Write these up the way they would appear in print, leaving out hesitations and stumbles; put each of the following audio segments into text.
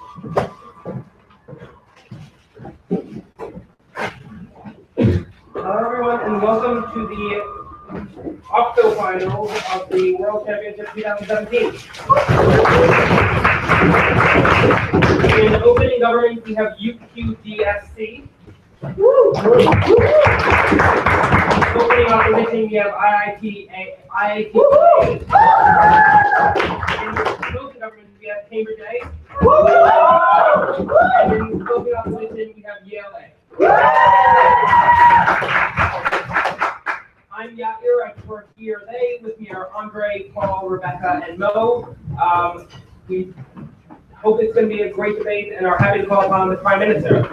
Hello everyone, and welcome to the Octo finals of the World Championship 2017. In opening government, we have WUDC. Opening opposition, we have IIT Bombay A. In closing government, we have Cambridge A. And in closing opposition, we have Yale A. I'm Yair, I work here today. With me are Andre, Paul, Rebecca, and Mo. We hope it's going to be a great debate and are happy to call upon the Prime Minister.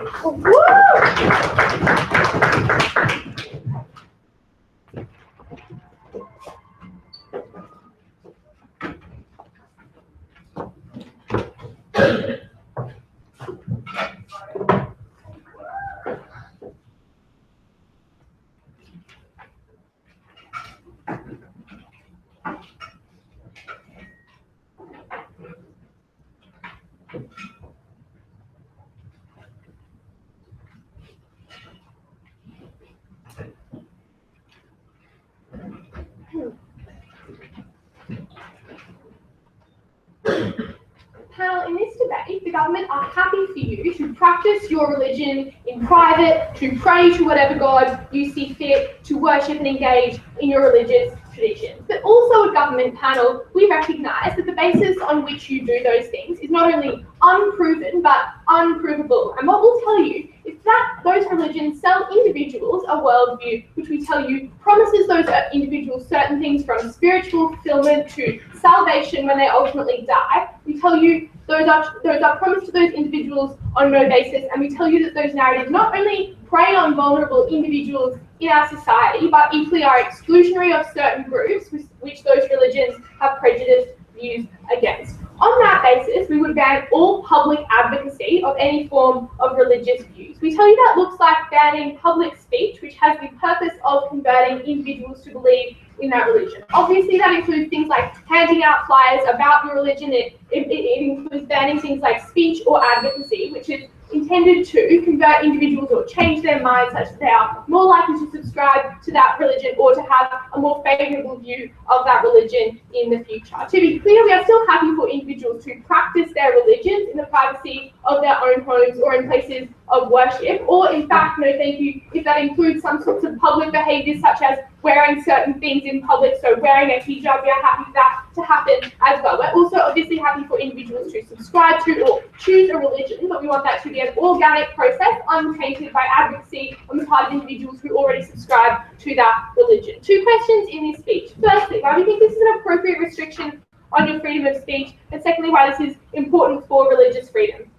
Panel, in this debate, the government are happy for you to practice your religion in private, to pray to whatever God you see fit, to worship and engage in your religious traditions. But also, a government panel, we recognise that the basis on which you do those things is not only unproven, but unprovable. And what we'll tell you is that those religions sell individuals a worldview, which we tell you promises those individuals certain things from spiritual fulfillment to salvation when they ultimately die. We tell you those are promised to those individuals on no basis, and we tell you that those narratives not only prey on vulnerable individuals in our society, but equally are exclusionary of certain groups which those religions have prejudiced views against. On that basis, we would ban all public advocacy of any form of religious views. We tell you that looks like banning public speech, which has the purpose of converting individuals to believe in that religion. Obviously, that includes things like handing out flyers about your religion. It includes banning things like speech or advocacy, which is intended to convert individuals or change their minds such that they are more likely to subscribe to that religion or to have a more favourable view of that religion in the future. To be clear, we are still happy for individuals to practice their religions in the privacy of their own homes or in places of worship, or in fact, no thank you, if that includes some sorts of public behaviours such as wearing certain things in public, so wearing a hijab, we are happy for that to happen as well. We're also obviously happy for individuals to subscribe to or choose a religion, but we want that to be an organic process, untainted by advocacy on the part of individuals who already subscribe to that religion. Two questions in this speech. Firstly, why do you think this is an appropriate restriction on your freedom of speech? And secondly, why this is important for religious freedom?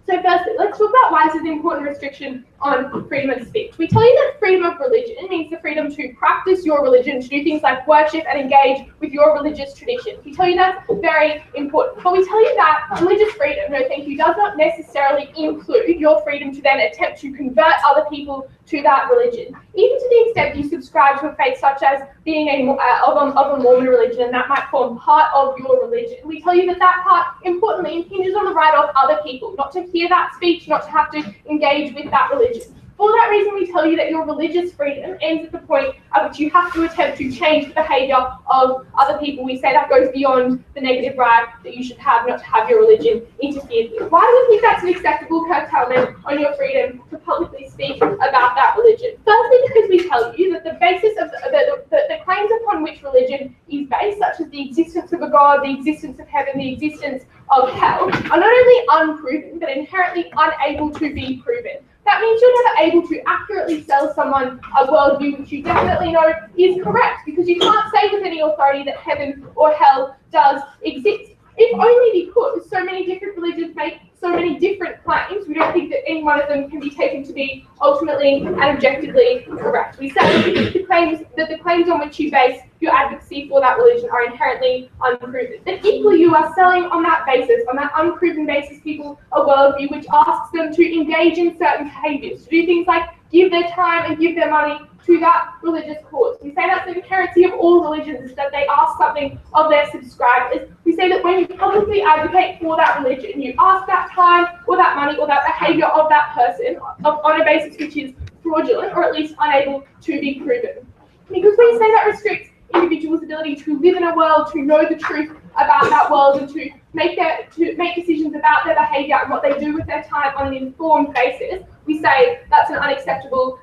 So firstly, let's talk about why this is an important restriction on freedom of speech. We tell you that freedom of religion means the freedom to practice your religion, to do things like worship and engage with your religious traditions. We tell you that's very important. But we tell you that religious freedom, no thank you, does not necessarily include your freedom to then attempt to convert other people to that religion. Even to the extent that you subscribe to a faith such as being of a Mormon religion, and that might form part of your religion. We tell you that that part, importantly, impinges on the right of other people, not to hear that speech, not to have to engage with that religion. For that reason, we tell you that your religious freedom ends at the point at which you have to attempt to change the behaviour of other people. We say that goes beyond the negative right that you should have not to have your religion interfered with. Why do we think that's an acceptable curtailment on your freedom to publicly speak about that religion? Firstly, because we tell you that the basis of the claims upon which religion is based, such as the existence of a God, the existence of heaven, the existence of hell, are not only unproven, but inherently unable to be proven. That means you're never able to accurately sell someone a worldview which you definitely know is correct, because you can't say with any authority that heaven or hell does exist. If only because so many different religions make so many different claims, we don't think that any one of them can be taken to be ultimately and objectively correct. We say that the claims on which you base your advocacy for that religion are inherently unproven. But equally, you are selling on that basis, on that unproven basis, people a worldview which asks them to engage in certain behaviours, to do things like give their time and give their money to that religious cause. We say that's the inherency of all religions, is that they ask something of their subscribers. We say that when you publicly advocate for that religion, you ask that time or that money or that behaviour of that person on a basis which is fraudulent or at least unable to be proven. Because we say that restricts individuals' ability to live in a world, to know the truth about that world, and to make decisions about their behaviour and what they do with their time on an informed basis. We say that's an unacceptable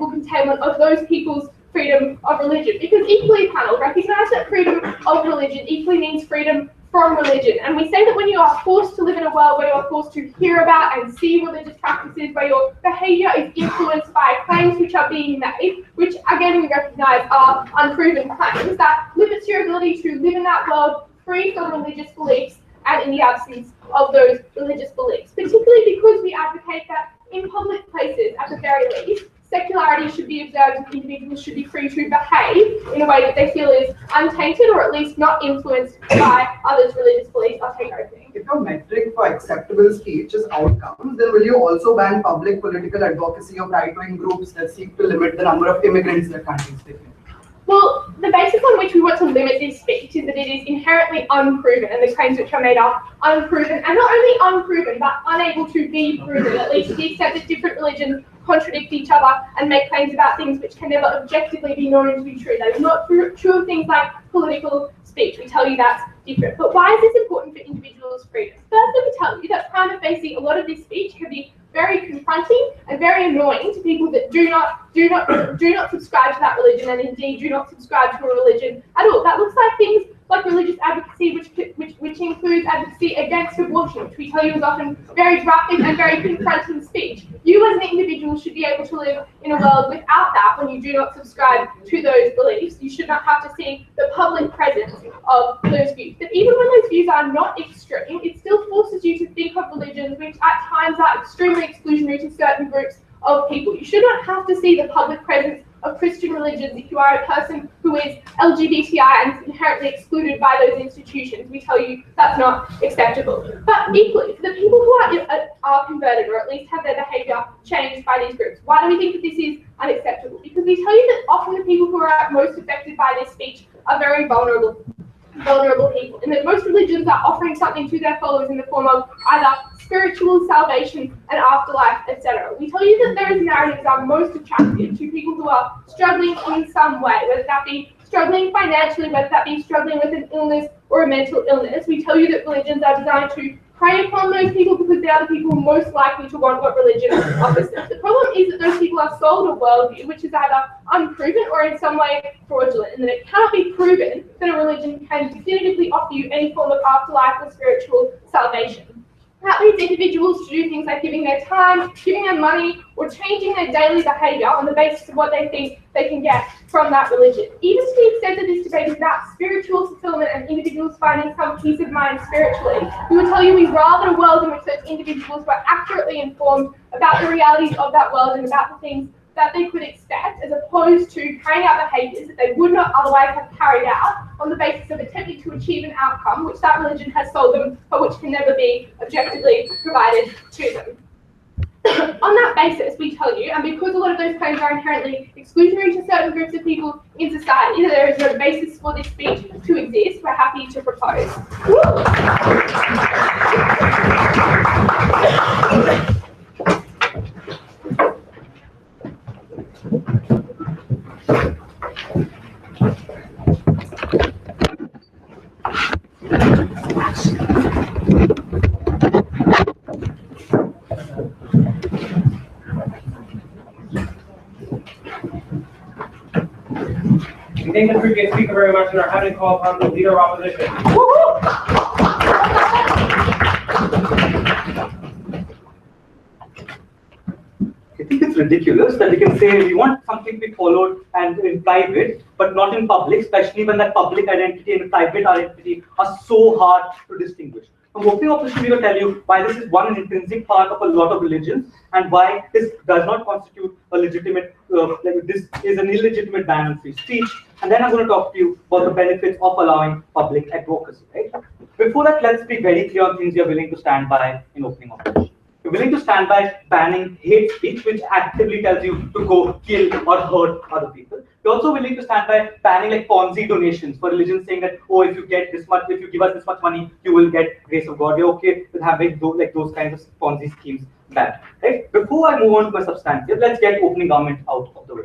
containment of those people's freedom of religion. Because equally, panel, recognise that freedom of religion equally means freedom from religion. And we say that when you are forced to live in a world where you are forced to hear about and see religious practices, where your behaviour is influenced by claims which are being made, which again we recognise are unproven claims, that limits your ability to live in that world free from religious beliefs and in the absence of those religious beliefs. Particularly because we advocate that in public places, at the very least, secularity should be observed and individuals should be free to behave in a way that they feel is untainted or at least not influenced by others' religious beliefs. I'll take everything. If your metric for acceptable speech is outcomes, then will you also ban public political advocacy of right-wing groups that seek to limit the number of immigrants that countries take in? Well, the basis on which we want to limit this speech is that it is inherently unproven, and the claims which are made are unproven, and not only unproven, but unable to be proven, at least to the extent that different religions contradict each other and make claims about things which can never objectively be known to be true. That is not true of things like political speech. We tell you that's different. But why is this important for individuals' freedom? Firstly, we tell you that prima facie, a lot of this speech can be very confronting and very annoying to people that do not subscribe to that religion, and indeed do not subscribe to a religion at all. That looks like things like religious advocacy, which includes advocacy against abortion, which we tell you is often very graphic and very confronting speech. You as an individual should be able to live in a world without that when you do not subscribe to those beliefs. You should not have to see the public presence of those views. But even when those views are not extreme, it still forces you to think of religions which at times are extremely exclusionary to certain groups of people. You should not have to see the public presence of Christian religions if you are a person who is LGBTI and is inherently excluded by those institutions. We tell you that's not acceptable. But equally, for the people who are converted or at least have their behaviour changed by these groups, why do we think that this is unacceptable? Because we tell you that often the people who are most affected by this speech are very vulnerable people, and that most religions are offering something to their followers in the form of either spiritual salvation and afterlife, etc. We tell you that those narratives are most attractive to people who are struggling in some way, whether that be struggling financially, whether that be struggling with an illness or a mental illness. We tell you that religions are designed to prey upon those people because they are the people most likely to want what religion offers them. The problem is that those people are sold a worldview which is either unproven or in some way fraudulent, and that it cannot be proven that a religion can definitively offer you any form of afterlife or spiritual salvation. That leads individuals to do things like giving their time, giving their money, or changing their daily behaviour on the basis of what they think they can get from that religion. Even to the extent that this debate is about spiritual fulfilment and individuals finding some peace of mind spiritually, we would tell you we'd rather a world in which those individuals were accurately informed about the realities of that world and about the things that they could expect, as opposed to carrying out behaviours that they would not otherwise have carried out on the basis of attempting to achieve an outcome which that religion has sold them, but which can never be objectively provided to them. On that basis, we tell you, and because a lot of those claims are inherently exclusionary to certain groups of people in society, that there is no basis for this speech to exist, we're happy to propose. We thank the previous speaker very much and are happy to call upon the Leader of Opposition. I think it's ridiculous that we can say we want something to be followed and in private, but not in public, especially when that public identity and private identity are so hard to distinguish. From opening opposition, we will tell you why this is one intrinsic part of a lot of religions and why this does not constitute a legitimate, this is an illegitimate ban on free speech. And then I'm going to talk to you about the benefits of allowing public advocacy. Right? Before that, let's be very clear on things you're willing to stand by in opening opposition. You're willing to stand by banning hate speech, which actively tells you to go kill or hurt other people. You're also willing to stand by banning like Ponzi donations for religion, saying that, oh, if you get this much, if you give us this much money, you will get grace of God. You're okay with having those kinds of Ponzi schemes banned, right? Before I move on to my substantive, let's get opening government out of the way.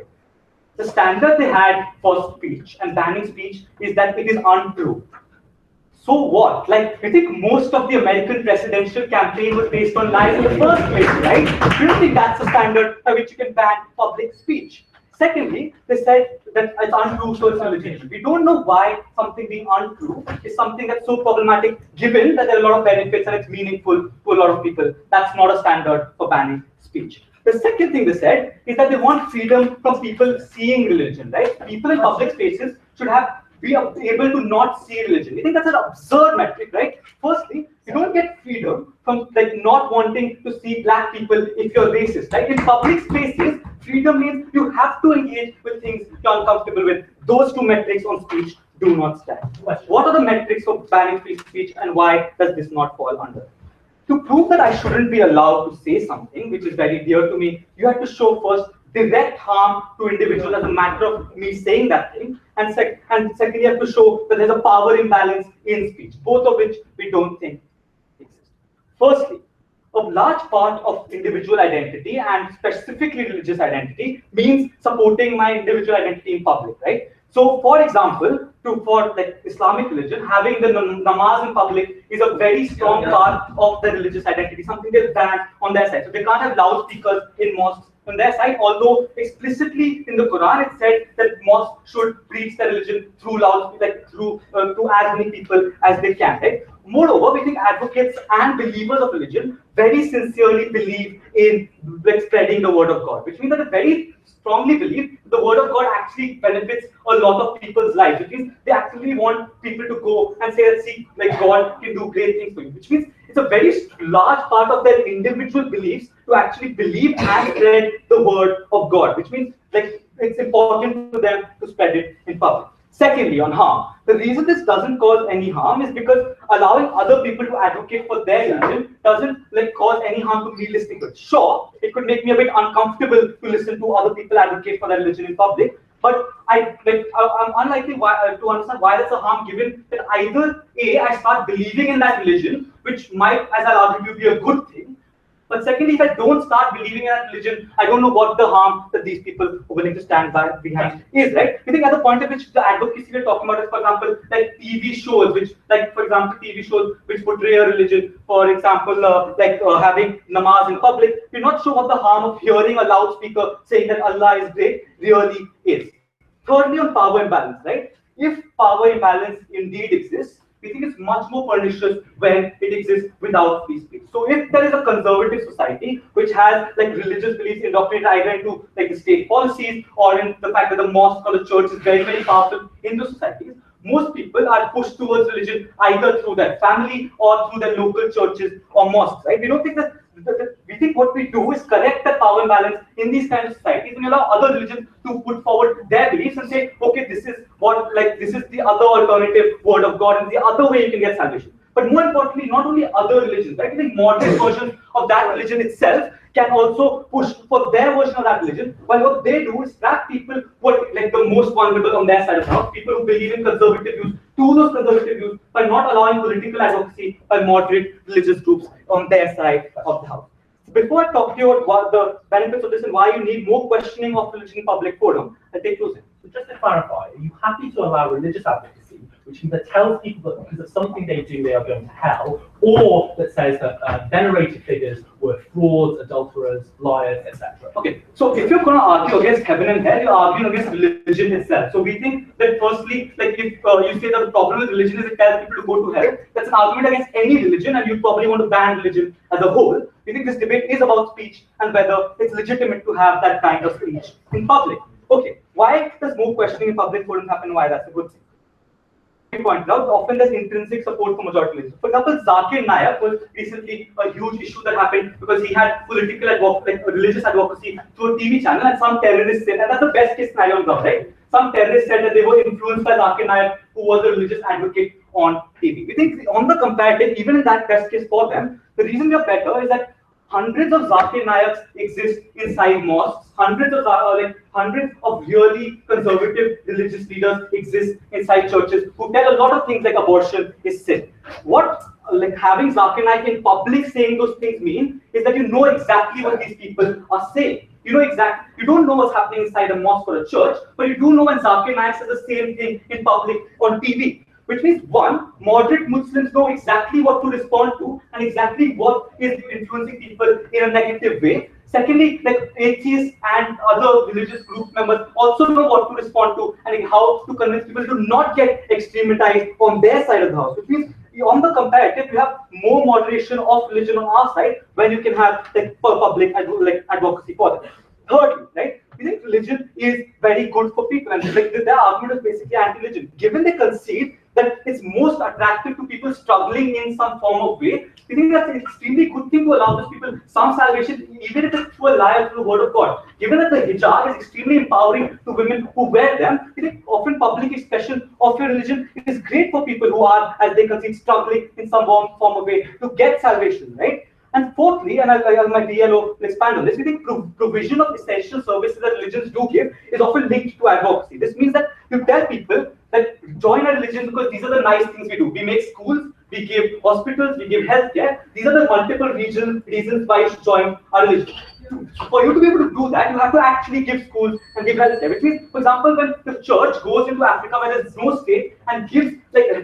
The standard they had for speech and banning speech is that it is untrue. So what? Like, I think most of the American presidential campaign was based on lies in the first place, right? We don't think that's a standard by which you can ban public speech. Secondly, they said that it's untrue, so it's illegitimate. We don't know why something being untrue is something that's so problematic, given that there are a lot of benefits and it's meaningful to a lot of people. That's not a standard for banning speech. The second thing they said is that they want freedom from people seeing religion, right? People in public spaces should be able to not see religion. We think that's an absurd metric, right? Firstly, you don't get freedom from like not wanting to see black people if you're racist, right? In public spaces, freedom means you have to engage with things you're uncomfortable with. Those two metrics on speech do not stand. What are the metrics for banning free speech and why does this not fall under? To prove that I shouldn't be allowed to say something, which is very dear to me, you have to show first direct harm to individuals as a matter of me saying that thing, and secondly, you have to show that there's a power imbalance in speech, both of which we don't think exist. Firstly, a large part of individual identity and specifically religious identity means supporting my individual identity in public, right? So, for example, for like Islamic religion, having the namaz in public is a very strong part of the religious identity, something they ban on their side. So they can't have loudspeakers in mosques on their side, although explicitly in the Quran it said that mosques should preach their religion through loudspeakers, like to as many people as they can, right? Moreover, we think advocates and believers of religion very sincerely believe in like spreading the word of God, which means that they very strongly believe the word of God actually benefits a lot of people's lives, which means they actually want people to go and say that, see, like God can do great things for you, which means it's a very large part of their individual beliefs to actually believe and spread the word of God, which means like it's important to them to spread it in public. Secondly, on harm, the reason this doesn't cause any harm is because allowing other people to advocate for their religion doesn't like cause any harm to me listening to it. Sure, it could make me a bit uncomfortable to listen to other people advocate for their religion in public, but I'm unlikely to understand why that's a harm, given that either A, I start believing in that religion, which might, as I'll argue, be a good thing. But secondly, if I don't start believing in that religion, I don't know what the harm that these people are willing to stand behind is, right? I think at the point at which the advocacy we're talking about is, for example, like TV shows, which, like, for example, TV shows which portray a religion, for example, having namaz in public, we're not sure what the harm of hearing a loudspeaker saying that Allah is great really is. Thirdly, on power imbalance, right? If power imbalance indeed exists, we think it's much more pernicious when it exists without free speech. So if there is a conservative society which has like religious beliefs indoctrinated either into like the state policies or in the fact that the mosque or the church is very, very powerful in those societies, most people are pushed towards religion either through their family or through their local churches or mosques, right? We don't think that we think what we do is correct the power imbalance in these kinds of societies and allow other religions to put forward their beliefs and say, okay, this is the other alternative word of God and the other way you can get salvation. But more importantly, not only other religions, right? I think modern versions of that religion itself can also push for their version of that religion, while what they do is trap people who are like the most vulnerable on their side of the house, people who believe in conservative views, to those conservative views by not allowing political advocacy by moderate religious groups on their side of the house. Before I talk to you about what the benefits of this and why you need more questioning of religion in public forum, I'll take those in. So just to clarify, are you happy to allow religious advocacy, which either tells people that because of something they do they are going to hell, or that says that venerated figures were frauds, adulterers, liars, etc.? Okay, so if you're going to argue against heaven and hell, you're arguing against religion itself. So we think that firstly, like if you say that the problem with religion is it tells people to go to hell, that's an argument against any religion, and you probably want to ban religion as a whole. We think this debate is about speech and whether it's legitimate to have that kind of speech in public. Okay, why does more questioning in public forums happen? Why that's a good thing? Pointed out, often there's intrinsic support for majority religion. For example, Zakir Naik was recently a huge issue that happened because he had political religious advocacy through a TV channel, and some terrorists said, and that's the best case scenario on ground, right? Some terrorists said that they were influenced by Zakir Naik, who was a religious advocate on TV. We think on the comparative, even in that best case for them, the reason we are better is that hundreds of Zakir Nayaks exist inside mosques, hundreds of really conservative religious leaders exist inside churches who tell a lot of things like abortion is sin. What having Zakir Naik in public saying those things mean is that you know exactly what these people are saying. You don't know what's happening inside a mosque or a church, but you do know when Zakir Naik says the same thing in public on TV. Which means, one, moderate Muslims know exactly what to respond to and exactly what is influencing people in a negative way. Secondly, atheists and other religious group members also know what to respond to and how to convince people to not get extrematized on their side of the house. Which means, on the comparative, you have more moderation of religion on our side when you can have public advocacy for them. Thirdly, right, we think religion is very good for people, and their argument is basically anti-religion. Given they concede that it's most attractive to people struggling in some form of way, we think that's an extremely good thing to allow those people some salvation, even if it's through a lie or through the word of God. Given that the hijab is extremely empowering to women who wear them, we think often public expression of your religion is great for people who are, as they concede, struggling in some form of way to get salvation, right? And fourthly, and my DLO will expand on this, we think provision of essential services that religions do give is often linked to advocacy. This means that you tell people that join a religion because these are the nice things we do. We make schools, we give hospitals, we give healthcare. These are the multiple reasons why you should join a religion. For you to be able to do that, you have to actually give schools and give healthcare. Which means, for example, when the church goes into Africa where there's no state and gives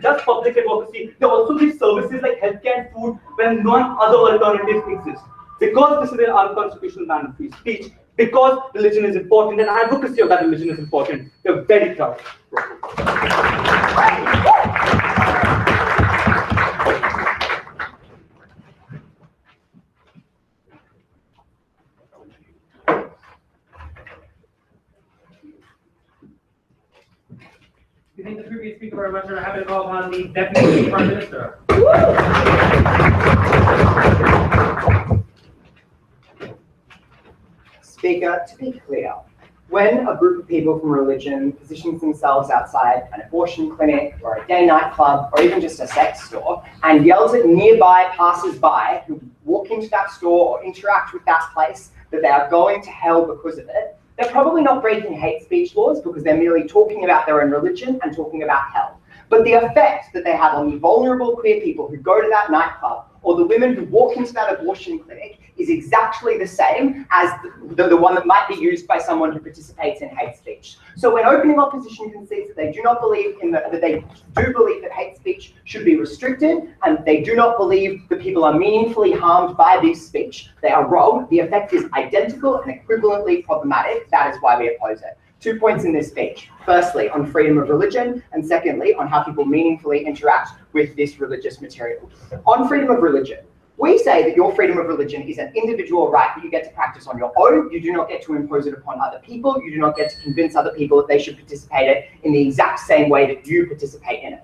just public advocacy, they also give services like healthcare and food when none other alternatives exist. Because this is an unconstitutional ban of free speech, because religion is important and advocacy of that religion is important, we're very proud. Do you think the previous speaker very much are happy to call upon the Deputy Prime Minister? Speaker, to be clear, when a group of people from religion positions themselves outside an abortion clinic or a gay nightclub or even just a sex store and yells at nearby passers-by who walk into that store or interact with that place that they are going to hell because of it, they're probably not breaking hate speech laws because they're merely talking about their own religion and talking about hell. But the effect that they have on the vulnerable queer people who go to that nightclub or the women who walk into that abortion clinic is exactly the same as the one that might be used by someone who participates in hate speech. So when opening opposition concedes that they do not believe that they do believe that hate speech should be restricted and they do not believe that people are meaningfully harmed by this speech, they are wrong. The effect is identical and equivalently problematic. That is why we oppose it. 2 points in this speech. Firstly, on freedom of religion, and secondly, on how people meaningfully interact with this religious material. On freedom of religion, we say that your freedom of religion is an individual right that you get to practice on your own. You do not get to impose it upon other people. You do not get to convince other people that they should participate in the exact same way that you participate in it.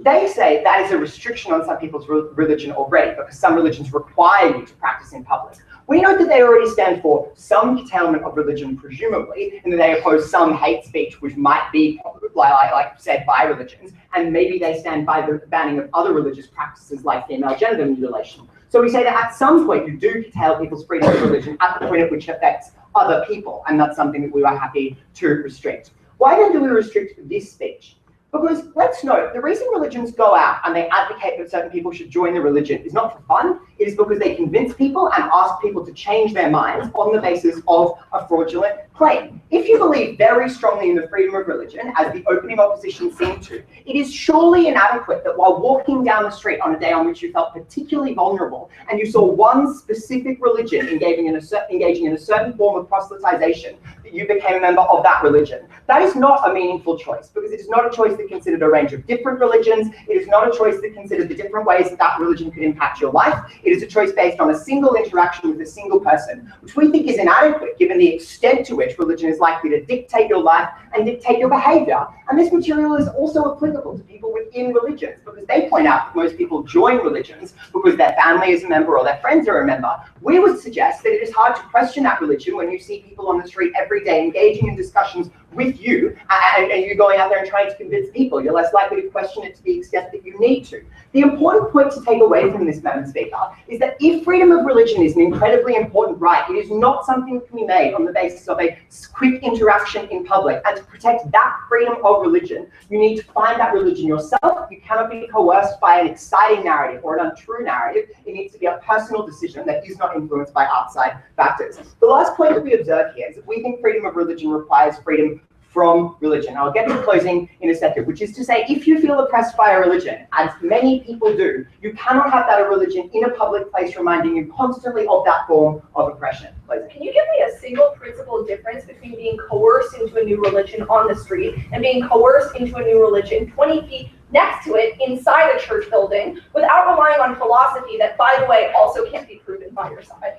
They say that is a restriction on some people's religion already because some religions require you to practice in public. We note that they already stand for some curtailment of religion, presumably, and that they oppose some hate speech, which might be, like said, by religions, and maybe they stand by the banning of other religious practices like female genital mutilation. So we say that at some point you do curtail people's freedom of religion at the point at which it affects other people, and that's something that we are happy to restrict. Why then do we restrict this speech? Because let's note, the reason religions go out and they advocate that certain people should join the religion is not for fun. It is because they convince people and ask people to change their minds on the basis of a fraudulent claim. If you believe very strongly in the freedom of religion, as the opening opposition seemed to, it is surely inadequate that while walking down the street on a day on which you felt particularly vulnerable and you saw one specific religion engaging in a certain form of proselytization, that you became a member of that religion. That is not a meaningful choice because it is not a choice that considered a range of different religions. It is not a choice that considered the different ways that that religion could impact your life. It is a choice based on a single interaction with a single person, which we think is inadequate given the extent to which religion is likely to dictate your life and dictate your behavior. And this material is also applicable to people within religions because they point out that most people join religions because their family is a member or their friends are a member. We would suggest that it is hard to question that religion when you see people on the street every day engaging in discussions with you, and you're going out there and trying to convince people. You're less likely to question it to the extent that you need to. The important point to take away from this, Madam Speaker, is that if freedom of religion is an incredibly important right, it is not something that can be made on the basis of a quick interaction in public. And to protect that freedom of religion, you need to find that religion yourself. You cannot be coerced by an exciting narrative or an untrue narrative. It needs to be a personal decision that is not influenced by outside factors. The last point that we observe here is that we think freedom of religion requires freedom from religion. I'll get to closing in a second, which is to say, if you feel oppressed by a religion, as many people do, you cannot have that religion in a public place reminding you constantly of that form of oppression. Can you give me a single principal difference between being coerced into a new religion on the street and being coerced into a new religion 20 feet next to it inside a church building without relying on philosophy that, by the way, also can't be proven by your side?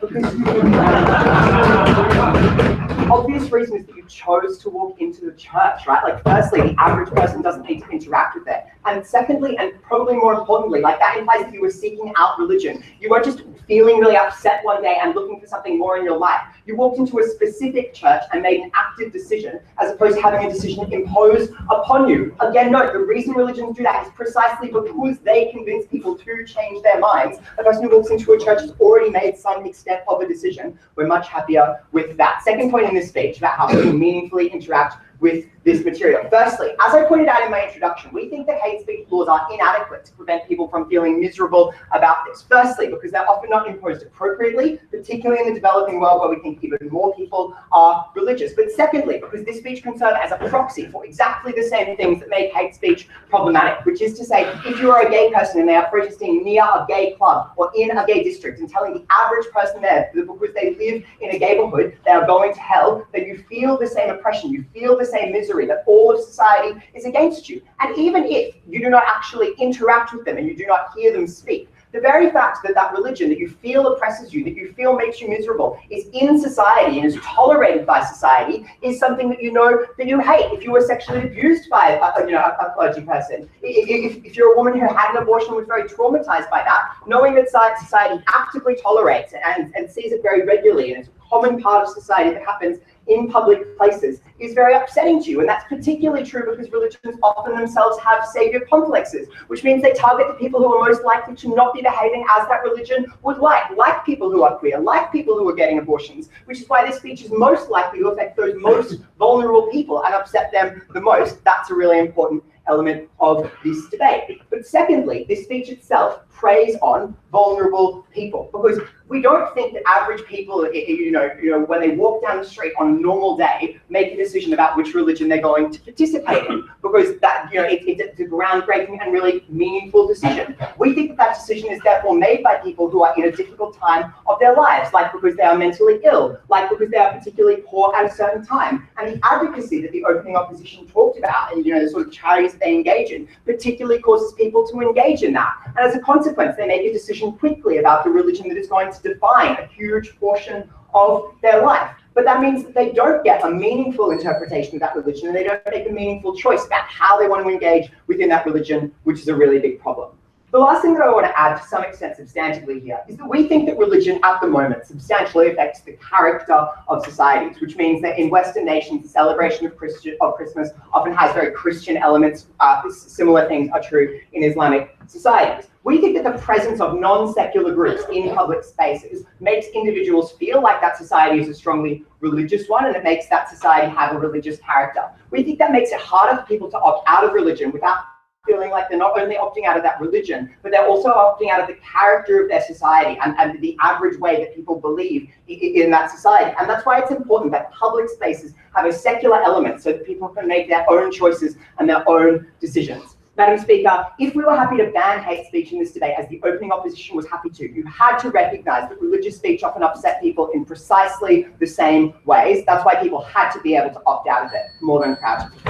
Obvious reason is that you chose to walk into the church, right? Like, firstly, the average person doesn't need to interact with it. And secondly, and probably more importantly, like, that implies that you were seeking out religion. You weren't just feeling really upset one day and looking for something more in your life. You walked into a specific church and made an active decision, as opposed to having a decision imposed upon you. Again, note, the reason religions do that is precisely because they convince people to change their minds. A person who walks into a church has already made some extent of a decision. We're much happier with that. Second point in this speech about how people meaningfully interact with this material. Firstly, as I pointed out in my introduction, we think that hate speech laws are inadequate to prevent people from feeling miserable about this. Firstly, because they're often not imposed appropriately, particularly in the developing world where we think even more people are religious. But secondly, because this speech can serve as a proxy for exactly the same things that make hate speech problematic, which is to say, if you are a gay person and they are protesting near a gay club or in a gay district and telling the average person there that because they live in a gayborhood, they are going to hell, then you feel the same oppression, you feel the same misery, that all of society is against you. And even if you do not actually interact with them and you do not hear them speak, the very fact that that religion that you feel oppresses you, that you feel makes you miserable, is in society and is tolerated by society, is something that you know that you hate. If you were sexually abused by a clergy person, if you're a woman who had an abortion and was very traumatized by that, knowing that society actively tolerates it and sees it very regularly and it's a common part of society that happens in public places is very upsetting to you. And that's particularly true because religions often themselves have savior complexes, which means they target the people who are most likely to not be behaving as that religion would like people who are queer, like people who are getting abortions, which is why this speech is most likely to affect those most vulnerable people and upset them the most. That's a really important element of this debate. But secondly, this speech itself preys on vulnerable people, because we don't think that average people, when they walk down the street on a normal day, make a decision about which religion they're going to participate in, because that, it's a groundbreaking and really meaningful decision. We think that decision is therefore made by people who are in a difficult time of their lives, like because they are mentally ill, like because they are particularly poor at a certain time. And the advocacy that the opening opposition talked about, and the sort of charities that they engage in, particularly causes people to engage in that. And as a consequence, they make a decision quickly about the religion that is going to define a huge portion of their life. But that means that they don't get a meaningful interpretation of that religion, and they don't make a meaningful choice about how they want to engage within that religion, which is a really big problem. The last thing that I want to add, to some extent substantively here, is that we think that religion at the moment substantially affects the character of societies, which means that in Western nations, the celebration of Christmas often has very Christian elements. Similar things are true in Islamic societies. We think that the presence of non-secular groups in public spaces makes individuals feel like that society is a strongly religious one, and it makes that society have a religious character. We think that makes it harder for people to opt out of religion without feeling like they're not only opting out of that religion, but they're also opting out of the character of their society and the average way that people believe in that society. And that's why it's important that public spaces have a secular element so that people can make their own choices and their own decisions. Madam Speaker, if we were happy to ban hate speech in this debate, as the opening opposition was happy to, you had to recognise that religious speech often upset people in precisely the same ways. That's why people had to be able to opt out of it. More than proud to do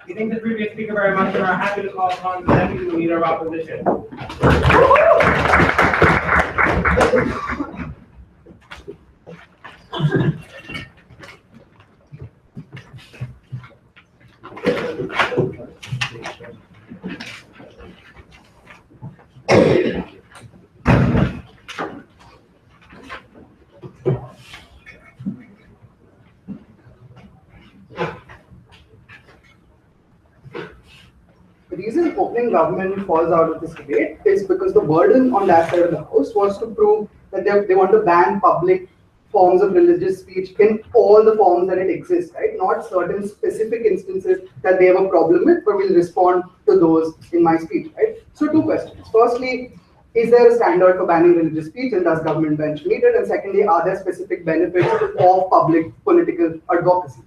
We thank the previous speaker very much and are happy to call upon the Deputy Leader of Opposition. The reason opening government falls out of this debate is because the burden on that side of the house was to prove that they want to ban public forms of religious speech in all the forms that it exists, right? Not certain specific instances that they have a problem with, but we'll respond to those in my speech, right? So two questions. Firstly, is there a standard for banning religious speech and does government bench meet it? And secondly, are there specific benefits of public political advocacy?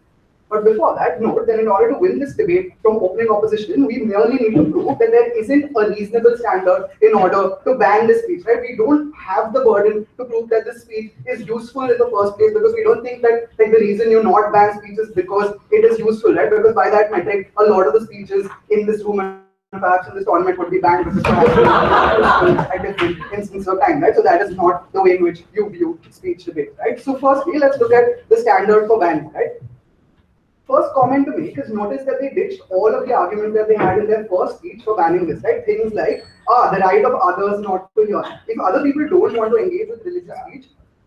But before that, note that in order to win this debate from opening opposition, we merely need to prove that there isn't a reasonable standard in order to ban this speech, right? We don't have the burden to prove that this speech is useful in the first place because we don't think that like the reason you not ban speech is because it is useful, right? Because by that metric, a lot of the speeches in this room and perhaps in this tournament would be banned because at different instances of time, right? So that is not the way in which you view speech debate, right? So firstly, let's look at the standard for banning, right? First comment to make is notice that they ditched all of the arguments that they had in their first speech for banning this, right? Things like, the right of others not to hear. If other people don't want to engage with religious speech,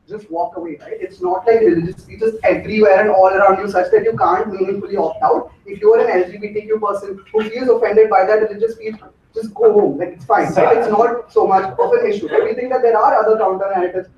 just walk away, right? It's not like religious speech is everywhere and all around you such that you can't meaningfully opt out. If you are an LGBTQ person who feels offended by that religious speech, just go home, like it's fine, right? It's not so much of an issue, right? We think that there are other counter narratives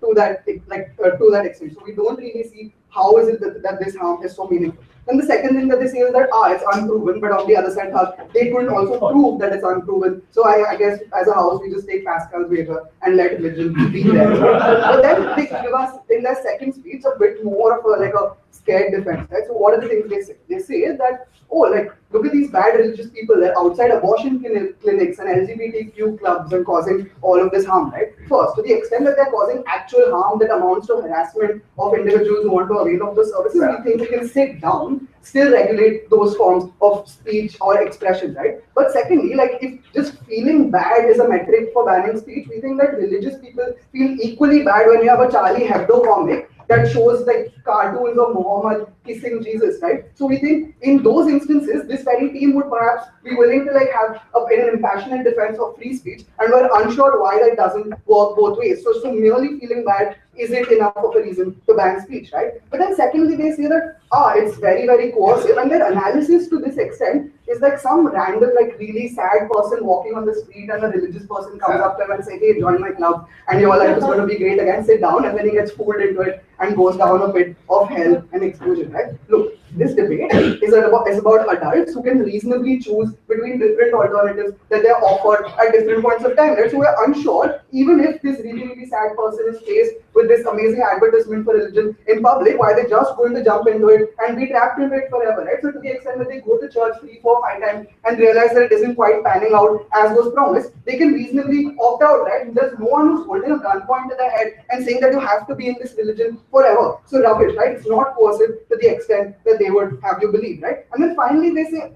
to that, to that extent. So we don't really see how is it that this harm is so meaningful. And the second thing that they say is that it's unproven, but on the other side, they couldn't also prove that it's unproven. So I guess as a house, we just take Pascal's waiver and let religion be there. But then they give us in their second speech a bit more of a scared defense, right? So what are the things they say? They say that, look at these bad religious people, they're outside abortion clinics and LGBTQ clubs and causing all of this harm, right? First, to the extent that they're causing actual harm that amounts to harassment of individuals who want to avail of the services, we think we can sit down, still regulate those forms of speech or expression, right? But secondly, if just feeling bad is a metric for banning speech, we think that religious people feel equally bad when you have a Charlie Hebdo comic that shows cartoons of Muhammad kissing Jesus, right? So we think in those instances, this very team would perhaps be willing to have an impassioned defense of free speech, and we're unsure why that doesn't work both ways. So merely feeling bad isn't enough of a reason to ban speech, right? But then secondly, they say that it's very, very coercive, and their analysis to this extent is some random really sad person walking on the street and a religious person comes up to him and say, hey, join my club, and your life is going to be great again, sit down, and then he gets pulled into it and goes down a pit of hell and exclusion, right? Look, this debate is about adults who can reasonably choose between different alternatives that they're offered at different points of time, right? So we're unsure, even if this really, really sad person is faced with this amazing advertisement for religion in public, why they're just going to jump into it and be trapped into it forever, right? So to the extent that they go to church 3, 4, 5 times and realize that it isn't quite panning out as was promised, they can reasonably opt out, right? There's no one who's holding a gunpoint to their head and saying that you have to be in this religion forever. So rubbish, right? It's not coercive to the extent that they would have you believe, right? And then finally they say,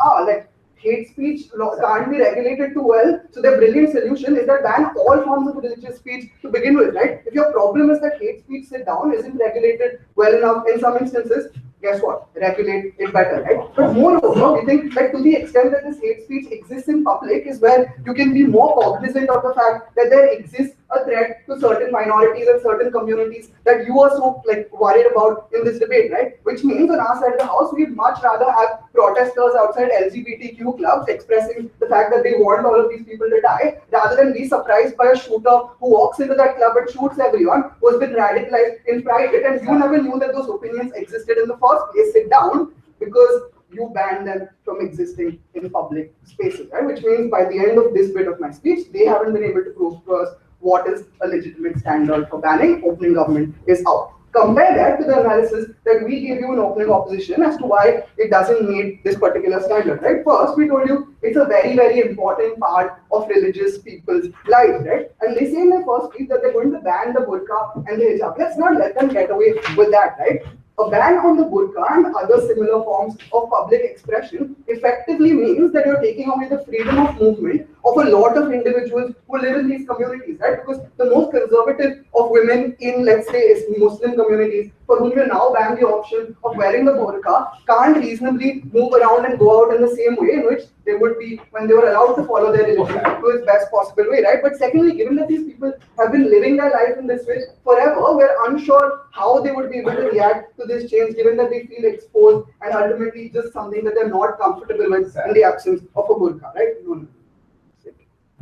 hate speech can't be regulated too well. So their brilliant solution is that ban all forms of religious speech to begin with, right? If your problem is that hate speech isn't regulated well enough in some instances, guess what? Regulate it better, right? But moreover, we think to the extent that this hate speech exists in public is where you can be more cognizant of the fact that there exists a threat to certain minorities and certain communities that you are so worried about in this debate, right? Which means on our side of the house, we'd much rather have protesters outside LGBTQ clubs expressing the fact that they want all of these people to die, rather than be surprised by a shooter who walks into that club and shoots everyone, who has been radicalized in private, and you never knew that those opinions existed in the first place. Sit down because you banned them from existing in public spaces, right? Which means by the end of this bit of my speech, they haven't been able to prove to us what is a legitimate standard for banning. Opening government is out. Compare that to the analysis that we gave you in opening opposition as to why it doesn't meet this particular standard, right? First, we told you it's a very, very important part of religious people's lives, right? And they say in their first speech that they're going to ban the burqa and the hijab. Let's not let them get away with that, right? A ban on the burqa and other similar forms of public expression effectively means that you're taking away the freedom of movement of a lot of individuals who live in these communities, right? Because the most conservative of women in, let's say, Muslim communities, for whom you now ban the option of wearing the burqa, can't reasonably move around and go out in the same way in which they would be when they were allowed to follow their religion to its best possible way, right? But secondly, given that these people have been living their life in this way forever, we're unsure how they would be able to react to this change, given that they feel exposed and ultimately just something that they're not comfortable comfortable with in the absence of a burqa, right? No.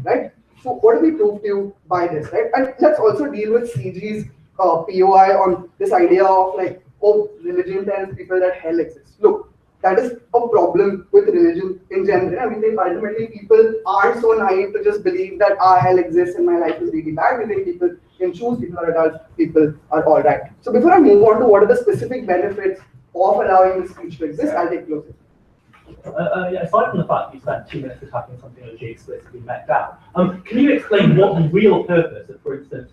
Right? So what do we prove to you by this, right? And let's also deal with CG's POI on this idea of like, oh, religion tells people that hell exists. Look, that is a problem with religion in general. I mean, ultimately people aren't so naive to just believe that hell exists and my life is really bad. We think people can choose, people are adults, people are all right. So before I move on to what are the specific benefits of allowing this speech to exist, I'll take close. Yeah, aside from the fact that you spent 2 minutes attacking something that you explicitly met out, can you explain what the real purpose of, for instance,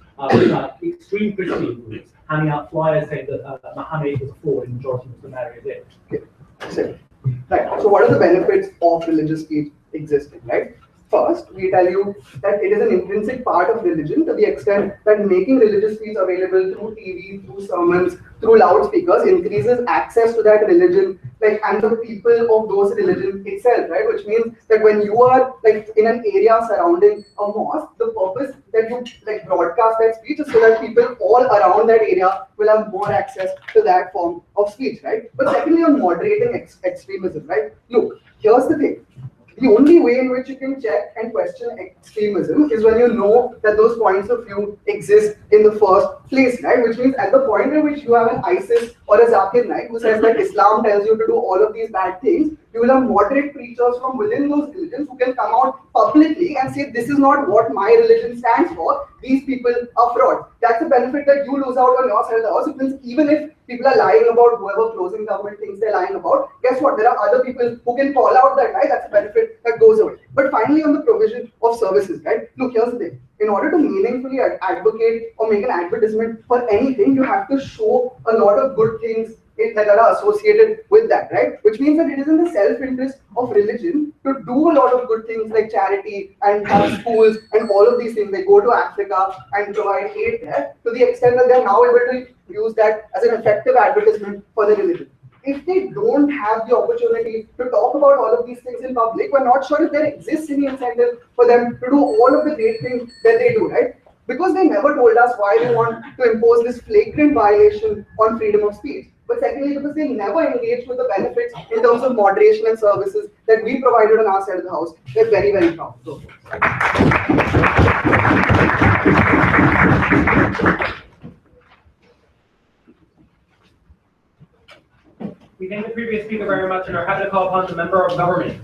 extreme Christian groups handing out flyers saying that Muhammad was a fraud in majority Muslim areas is? Okay. Right. So what are the benefits of religious speech existing, right? First, we tell you that it is an intrinsic part of religion to the extent that making religious speech available through TV, through sermons, through loudspeakers increases access to that religion, like, and the people of those religions itself, right? Which means that when you are like in an area surrounding a mosque, the purpose that you like broadcast that speech is so that people all around that area will have more access to that form of speech, right? But secondly, on moderating extremism, right? Look, here's the thing. The only way in which you can check and question extremism is when you know that those points of view exist in the first place, right? Which means at the point in which you have an ISIS or a Zakir Naik who says that Islam tells you to do all of these bad things, you will have moderate preachers from within those religions who can come out publicly and say, this is not what my religion stands for, these people are frauds. That's the benefit that you lose out on your side of the house. It means even if people are lying about whoever closing government thinks they're lying about, guess what? There are other people who can call out that lie. That's a benefit that goes away. But finally, on the provision of services, right? Look, here's the thing. In order to meaningfully advocate or make an advertisement for anything, you have to show a lot of good things that are associated with that, right? Which means that it is in the self-interest of religion to do a lot of good things like charity and have schools and all of these things. They go to Africa and provide aid there to the extent that they're now able to use that as an effective advertisement for the religion. If they don't have the opportunity to talk about all of these things in public, we're not sure if there exists any incentive for them to do all of the great things that they do, right? Because they never told us why they want to impose this flagrant violation on freedom of speech. But secondly, because they never engaged with the benefits in terms of moderation and services that we provided on our side of the house, we're very, very proud. We thank the previous speaker very much and are happy to call upon the member of government.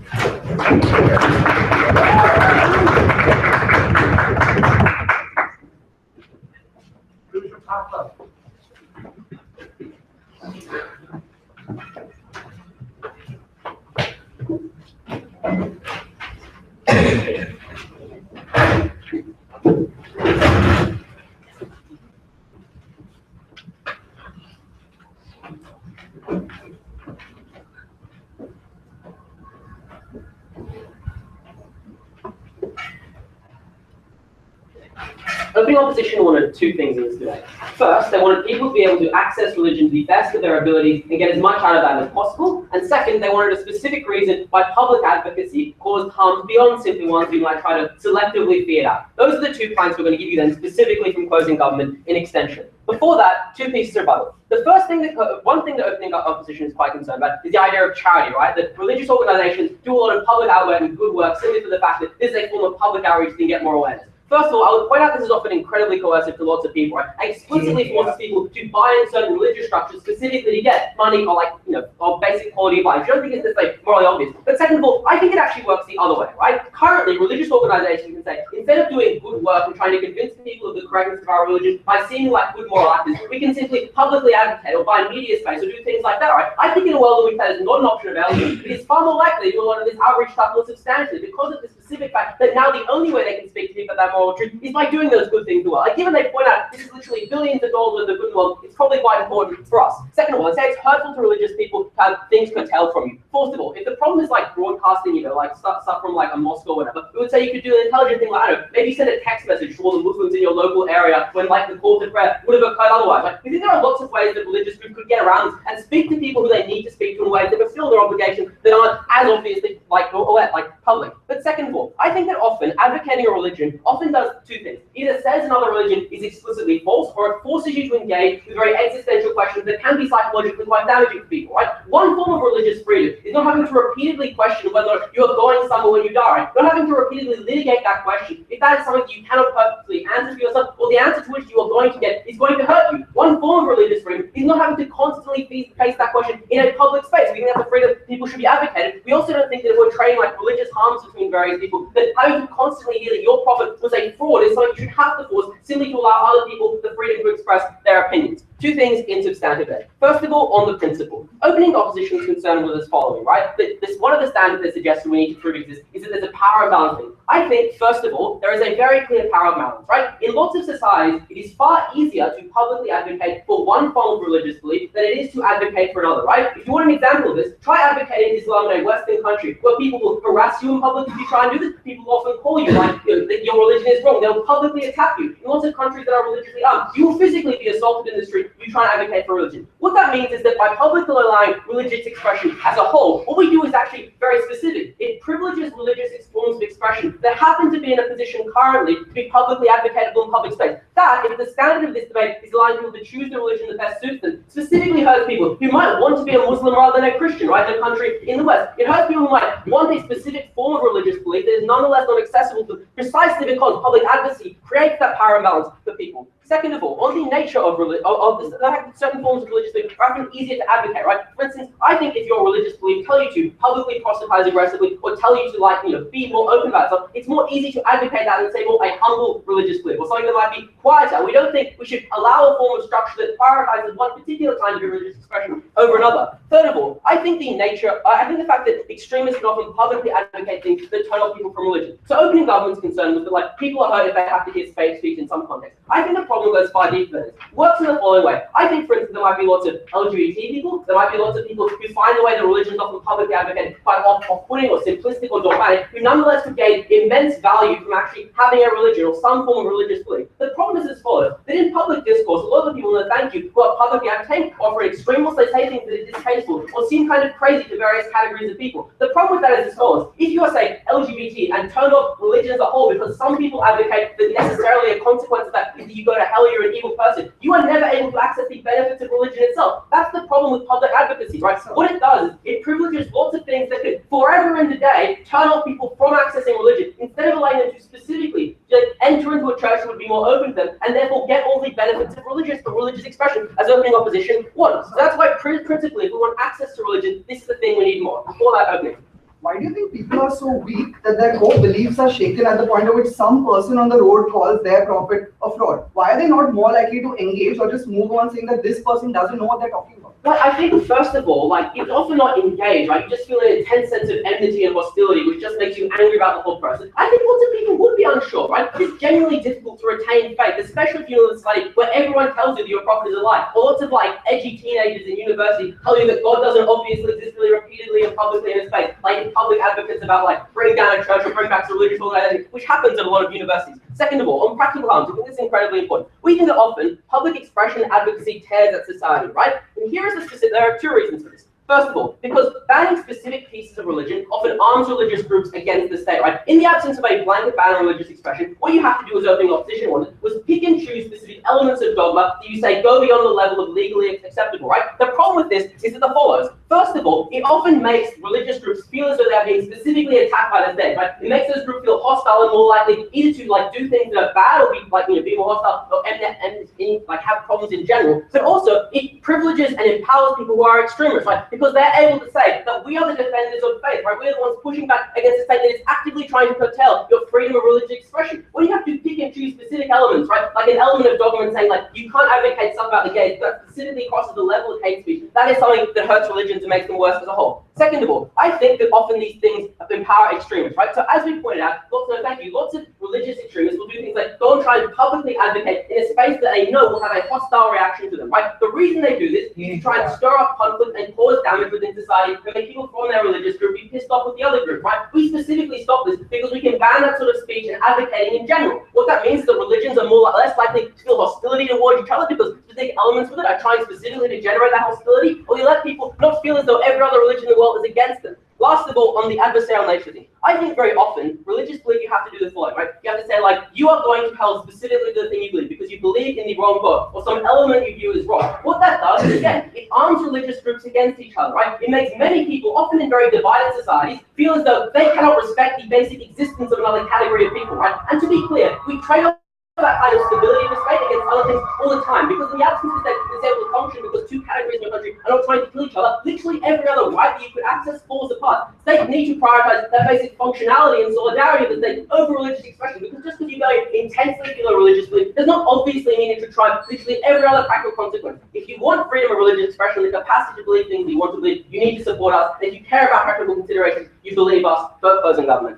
Opening opposition wanted 2 things in this debate. First, they wanted people to be able to access religion to the best of their abilities and get as much out of that as possible. And second, they wanted a specific reason why public advocacy caused harm beyond simply ones who might try to selectively feed out. Those are the 2 points we're going to give you then specifically from closing government in extension. Before that, 2 pieces of rebuttal. The first thing one thing that opening opposition is quite concerned about is the idea of charity, right? That religious organizations do a lot of public outwork and good work simply for the fact that this is a form of public outreach to get more awareness. First of all, I would point out this is often incredibly coercive to lots of people, right? It explicitly forces people to buy in certain religious structures specifically to get money or like, or basic quality of life. You don't think it's this like morally obvious. But second of all, I think it actually works the other way, right? Currently, religious organizations can say, instead of doing good work and trying to convince people of the correctness of our religion by seeming like good moral actors, we can simply publicly advocate or buy media space or do things like that, right? I think in a world in which that is not an option available, it is far more likely to do a lot of this outreach stuff more substantially because of the specific fact that now the only way they can speak to people about moral truth is by doing those good things as well. Like, given they point out this is literally billions of dollars worth of good world, it's probably quite important for us. Second of all, I'd say it's hurtful to religious people to have things curtailed from you. Fourth of all, if the problem is like broadcasting, like stuff from like a mosque or whatever, we would say you could do an intelligent thing like, I don't know, maybe send a text message to all the Muslims in your local area when like the call to prayer would have occurred otherwise. Like, we think there are lots of ways that religious groups could get around this and speak to people who they need to speak to in ways that fulfill their obligation that aren't as obviously like public. But second of all, I think that often advocating a religion often does two things. Either says another religion is explicitly false, or it forces you to engage with very existential questions that can be psychologically quite damaging for people, right? One form of religious freedom is not having to repeatedly question whether you're going somewhere when you die, right? Not having to repeatedly litigate that question if that is something you cannot perfectly answer for yourself, or the answer to which you are going to get is going to hurt you. One form of religious freedom is not having to constantly face that question in a public space. We think that's a freedom people should be advocated. We also don't think that if we're trading like religious harms between various people, that having to constantly hear that your prophet was a fraud is something you should have to force simply to allow other people the freedom to express their opinions. Two things in substantive ed. First of all, on the principle. Opening opposition's concern was as following, right? One of the standards that suggests we need to prove exists is that there's a power of balancing. I think, first of all, there is a very clear power of balance, right? In lots of societies, it is far easier to publicly advocate for one form of religious belief than it is to advocate for another, right? If you want an example of this, try advocating Islam in a Western country where people will harass you in public if you try and do this. People will often call you like, that your religion is wrong. They'll publicly attack you. In lots of countries that are religiously armed, you will physically be assaulted in the street if you try and advocate for religion. What that means is that by publicly allowing religious expression as a whole, what we do is actually very specific. It privileges religious forms of expression that happen to be in a position currently to be publicly advocatable in public space. That, if the standard of this debate is allowing people to choose the religion that best suits them, specifically hurts people who might want to be a Muslim rather than a Christian, right, in a country in the West. It hurts people who might want a specific form of religious belief that is nonetheless not accessible to them, precisely because public advocacy creates that power imbalance for people. Second of all, on the nature of the fact that certain forms of religious belief are often easier to advocate, right? For instance, I think if your religious belief tell you to publicly proselytize aggressively or tell you to like, be more open about stuff, it's more easy to advocate that than say more a humble religious belief or something that might be quieter. We don't think we should allow a form of structure that prioritizes one particular kind of religious expression over another. Third of all, I think the fact that extremists can often publicly advocate things that turn off people from religion. So opening government's concern was that like people are hurt if they have to hear faith speech in some context. I think the problem goes far deeper than this. Works in the following way. I think, for instance, there might be lots of LGBT people, there might be lots of people who find the way the religion is often publicly advocated quite off-putting or simplistic or dogmatic, who nonetheless could gain immense value from actually having a religion or some form of religious belief. The problem is as follows, that in public discourse, a lot of the people that thank you who are publicly advocating offer extreme or they say things that are distasteful or seem kind of crazy to various categories of people. The problem with that is as follows. If you are, say, LGBT and turn off religion as a whole because some people advocate that necessarily a consequence of that is that you go to hell, you're an evil person, you are never able to access the benefits of religion itself. That's the problem with public advocacy, right? What it does is it privileges lots of things that could forever and a day turn off people from accessing religion instead of allowing them to specifically just enter into a church that would be more open to them and therefore get all the benefits of religious expression as opening opposition wants. So that's why principally if we want access to religion, this is the thing we need more for that opening. Why do you think people are so weak that their core beliefs are shaken at the point at which some person on the road calls their prophet a fraud? Why are they not more likely to engage or just move on saying that this person doesn't know what they're talking about? Well, I think first of all, it's often not engaged, right? You just feel an intense sense of enmity and hostility, which just makes you angry about the whole process. I think lots of people would be unsure, right? It's genuinely difficult to retain faith, especially if you're in a study where everyone tells you that your prophet is a lie. Or lots of edgy teenagers in university tell you that God doesn't obviously exist really repeatedly and publicly in his face. Public advocates about bring down a church or bring back religious organization, which happens at a lot of universities. Second of all, on practical harms, I think this is incredibly important. We think that often public expression and advocacy tears at society, right? And here is the specific, there are two reasons for this. First of all, because banning specific pieces of religion often arms religious groups against the state, right? In the absence of a blanket ban on religious expression, what you have to do as opening opposition wanted was pick and choose specific elements of dogma that you say go beyond the level of legally acceptable, right? The problem with this is that the follows. First of all, it often makes religious groups feel as though they're being specifically attacked by the state, right? It makes those groups feel hostile and more likely either to do things that are bad or be more hostile or have problems in general. But also, it privileges and empowers people who are extremists, right? Because they're able to say that we are the defenders of faith, right? We're the ones pushing back against the state that is actively trying to curtail your freedom of religious expression. When you have to pick and choose specific elements, right? Like an element of dogma and saying you can't advocate stuff about the gays, but specifically crosses the level of hate speech, that is something that hurts religions and makes them worse as a whole. Second of all, I think that often these things empower extremists, right? So as we pointed out, lots of religious extremists will do things like go and try and publicly advocate in a space that they know will have a hostile reaction to them, right? The reason they do this is to try and stir up conflict and cause damage within society and make people from their religious group be pissed off with the other group, right? We specifically stop this because we can ban that sort of speech and advocating in general. What that means is that religions are less likely to feel hostility towards each other because specific elements with it are trying specifically to generate that hostility, or you let people not feel as though every other religion in the world is against them. Last of all, on the adversarial nature thing, I think very often religious belief you have to do the following, right? You have to say like, you are going to hell specifically to the thing you believe because you believe in the wrong God or some element you view as wrong. What that does is, again, it arms religious groups against each other, right? It makes many people, often in very divided societies, feel as though they cannot respect the basic existence of another category of people, right? And to be clear, we trade off that kind of stability and respect against other things all the time, because in the absence of that is able to function because two categories in your country are not trying to kill each other, literally every other right that you could access falls apart. States need to prioritize that basic functionality and solidarity of the state over religious expression, because just because you very intensely feel a religious belief does not obviously mean it should drive literally every other practical consequence. If you want freedom of religious expression, the capacity to believe things that you want to believe, you need to support us. And if you care about practical considerations, you believe us. Vote opposing government.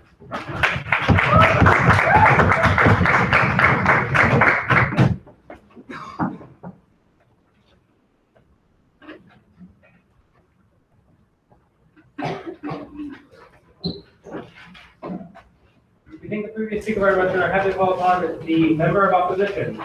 We thank the previous speaker very much and are happy to call upon the member of opposition.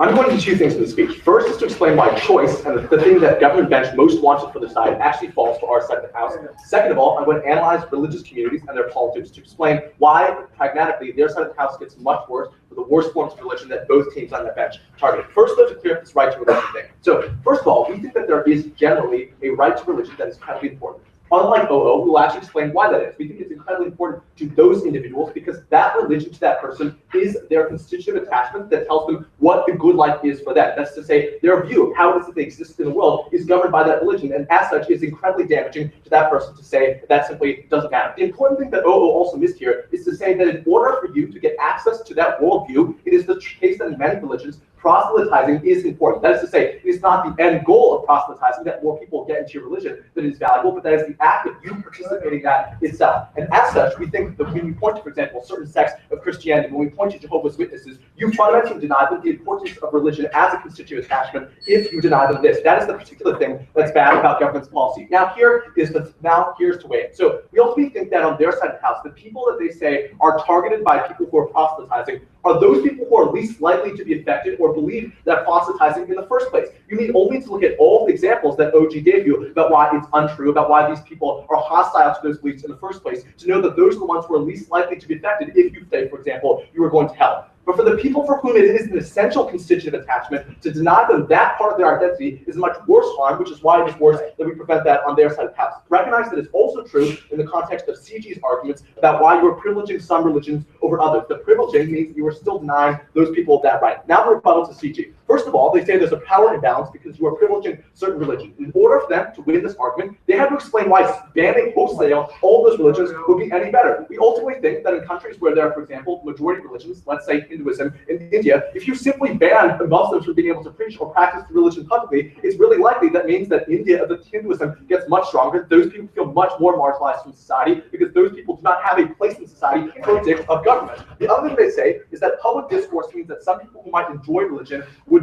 I'm going to do two things in the speech. First is to explain why choice and the thing that government bench most wanted for the side actually falls to our side of the house. Second of all, I'm going to analyze religious communities and their politics to explain why, pragmatically, their side of the house gets much worse for the worst forms of religion that both teams on that bench target. First, though, to clear up this right to religion thing. So, first of all, we think that there is generally a right to religion that is incredibly important. Unlike OO, we'll actually explain why that is. We think it's incredibly important to those individuals because that religion to that person is their constitutive attachment that tells them what the good life is for them. That's to say, their view of how it is that they exist in the world is governed by that religion, and as such is incredibly damaging to that person to say that simply doesn't matter. The important thing that OO also missed here is to say that in order for you to get access to that worldview, it is the case that in many religions, proselytizing is important. That is to say, it is not the end goal of proselytizing that more people get into your religion that is valuable, but that is the act of you participating in that itself. And as such, we think that when we point to, for example, certain sects of Christianity, when we point to Jehovah's Witnesses, you fundamentally deny them the importance of religion as a constitutive attachment if you deny them this. That is the particular thing that's bad about government's policy. Here's to weigh it. So we ultimately think that on their side of the house, the people that they say are targeted by people who are proselytizing are those people who are least likely to be affected or believe that proselytizing in the first place. You need only to look at all the examples that OG gave you about why it's untrue, about why these people are hostile to those beliefs in the first place, to know that those are the ones who are least likely to be affected if you say, for example, you were going to hell. But for the people for whom it is an essential constitutive attachment, to deny them that part of their identity is a much worse harm, which is why it is worse that we prevent that on their side of the house. Recognize that it's also true in the context of CG's arguments about why you're privileging some religions over others. The privileging means you are still denying those people that right. Now the rebuttal to CG. First of all, they say there's a power imbalance because you are privileging certain religions. In order for them to win this argument, they have to explain why banning wholesale all those religions would be any better. We ultimately think that in countries where there are, for example, majority religions, let's say Hinduism in India, if you simply ban the Muslims from being able to preach or practice the religion publicly, it's really likely that means that the Hinduism gets much stronger. Those people feel much more marginalized from society because those people do not have a place in society for a dick of government. The other thing they say is that public discourse means that some people who might enjoy religion would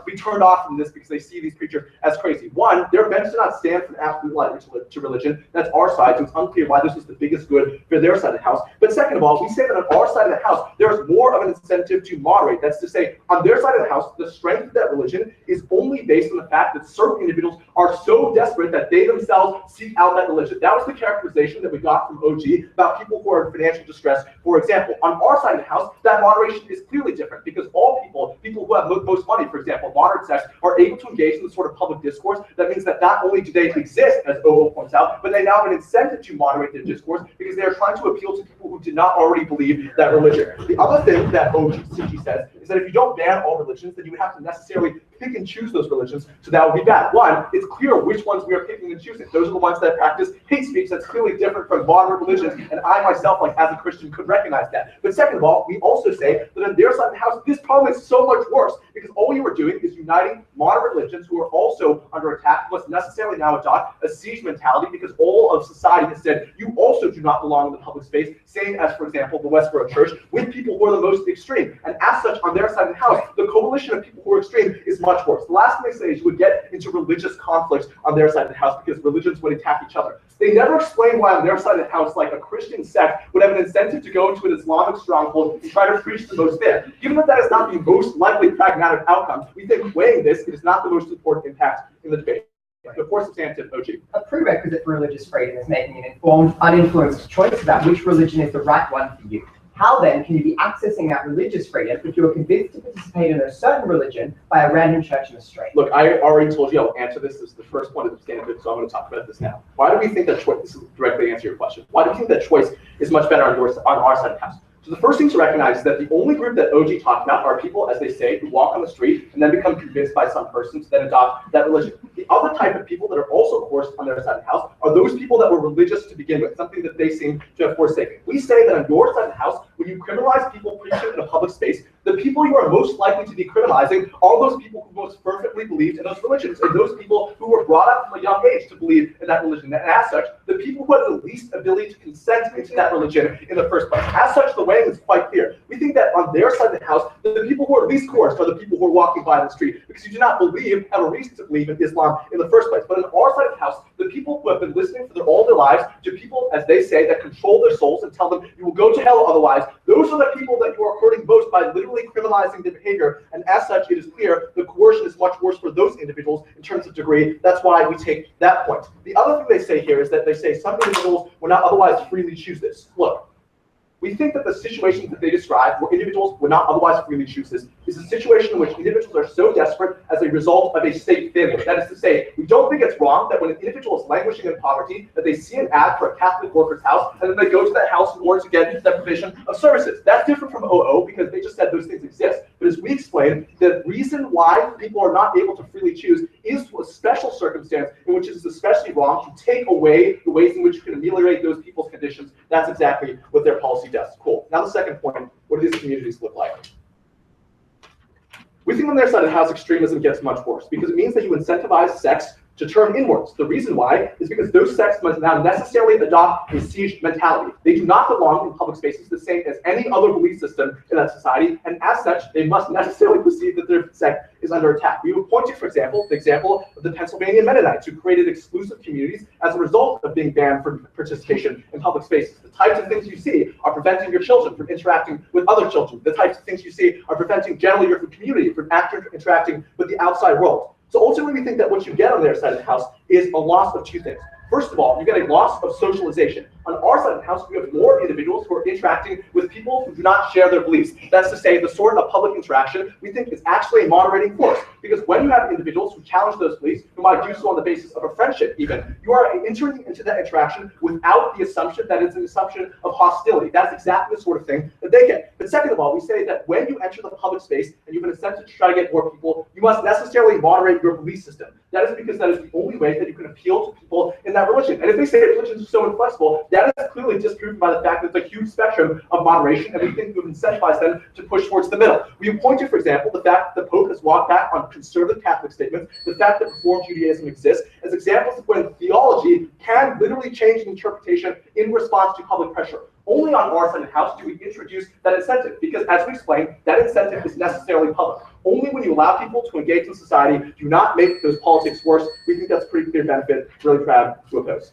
be turned off from this because they see these preachers as crazy. One, their bench do not stand for an absolute light to religion. That's our side, so it's unclear why this is the biggest good for their side of the house. But second of all, we say that on our side of the house, there's more of an incentive to moderate. That's to say, on their side of the house, the strength of that religion is only based on the fact that certain individuals are so desperate that they themselves seek out that religion. That was the characterization that we got from OG about people who are in financial distress, for example. On our side of the house, that moderation is clearly different because all people who have most money, for example, moderate sects, are able to engage in the sort of public discourse. That means that not only do they exist, as OO points out, but they now have an incentive to moderate their discourse because they are trying to appeal to people who did not already believe that religion. The other thing that OGCG says is that if you don't ban all religions, then you would have to necessarily pick and choose those religions, so that would be bad. One, it's clear which ones we are picking and choosing. Those are the ones that practice hate speech that's clearly different from moderate religions, and I myself, like as a Christian, could recognize that. But second of all, we also say that on their side of the house, this problem is so much worse, because all you are doing is uniting moderate religions who are also under attack, must necessarily now adopt a siege mentality, because all of society has said you also do not belong in the public space, same as, for example, the Westboro Church, with people who are the most extreme. And as such, on their side of the house, the coalition of people who are extreme is much worse. The last thing they say is you would get into religious conflicts on their side of the house because religions would attack each other. They never explain why on their side of the house, like a Christian sect would have an incentive to go into an Islamic stronghold and try to preach the most there. Given that that is not the most likely pragmatic outcome, we think weighing this is not the most important impact in the debate. The fourth substantive, OG. A prerequisite for religious freedom is making an informed, uninfluenced choice about which religion is the right one for you. How then can you be accessing that religious freedom if you are convinced to participate in a certain religion by a random church in the street? Look, I already told you I'll answer this. This is the first point of the substantive, so I'm going to talk about this now. Why do we think that choice, this is directly answer your question, why do we think that choice is much better on our side of the house? So the first thing to recognize is that the only group that OG talked about are people, as they say, who walk on the street and then become convinced by some person to then adopt that religion. The other type of people that are also forced on their side of the house are those people that were religious to begin with, something that they seem to have forsaken. We say that on your side of the house, when you criminalize people preaching in a public space, the people you are most likely to be criminalizing are those people who most fervently believed in those religions, and those people who were brought up from a young age to believe in that religion. And as such, the people who have the least ability to consent into that religion in the first place. As such, the weighing is quite clear. We think that on their side of the house, the people who are least coerced are the people who are walking by the street, because you do not believe, have a reason to believe in Islam in the first place. But on our side of the house, the people who have been listening for all their lives to people, as they say, that control their souls and tell them you will go to hell otherwise, those are the people that you are hurting most by literally criminalizing their behavior. And as such, it is clear the coercion is much worse for those individuals in terms of degree. That's why we take that point. The other thing they say here is that they say some individuals will not otherwise freely choose this. Look, we think that the situation that they describe, where individuals would not otherwise freely choose this, is a situation in which individuals are so desperate as a result of a state failure. That is to say, we don't think it's wrong that when an individual is languishing in poverty, that they see an ad for a Catholic worker's house, and then they go to that house in order to get that provision of services. That's different from OO, because they just said those things exist. But as we explained, the reason why people are not able to freely choose is a special circumstance in which it is especially wrong to take away the ways in which you can ameliorate those people's conditions. That's exactly what their policy does. Cool. Now the second point, what do these communities look like? We think on their side of the house, extremism gets much worse, because it means that you incentivize sects to turn inwards. The reason why is because those sects must now necessarily adopt a siege mentality. They do not belong in public spaces the same as any other belief system in that society, and as such, they must necessarily perceive that their sect is under attack. We would point to, for example, the example of the Pennsylvania Mennonites, who created exclusive communities as a result of being banned from participation in public spaces. The types of things you see are preventing your children from interacting with other children. The types of things you see are preventing generally your community from interacting with the outside world. So ultimately, we think that what you get on their side of the house is a loss of two things. First of all, you get a loss of socialization. On our side of the house, we have more individuals who are interacting with people who do not share their beliefs. That's to say, the sort of public interaction we think is actually a moderating force. Because when you have individuals who challenge those beliefs, who might do so on the basis of a friendship even, you are entering into that interaction without the assumption that it's an assumption of hostility. That's exactly the sort of thing that they get. But second of all, we say that when you enter the public space and you have an incentive to try to get more people, you must necessarily moderate your belief system. That is because that is the only way that you can appeal to people in that religion. And if they say religions are so inflexible, that is clearly disproven by the fact that there's a huge spectrum of moderation, and we think we've incentivized them to push towards the middle. We point to, for example, the fact that the Pope has walked back on conservative Catholic statements, the fact that Reform Judaism exists, as examples of when theology can literally change an interpretation in response to public pressure. Only on our side of the house do we introduce that incentive, because as we explained, that incentive is necessarily public. Only when you allow people to engage in society, do not make those politics worse. We think that's a pretty clear benefit. Really proud to oppose.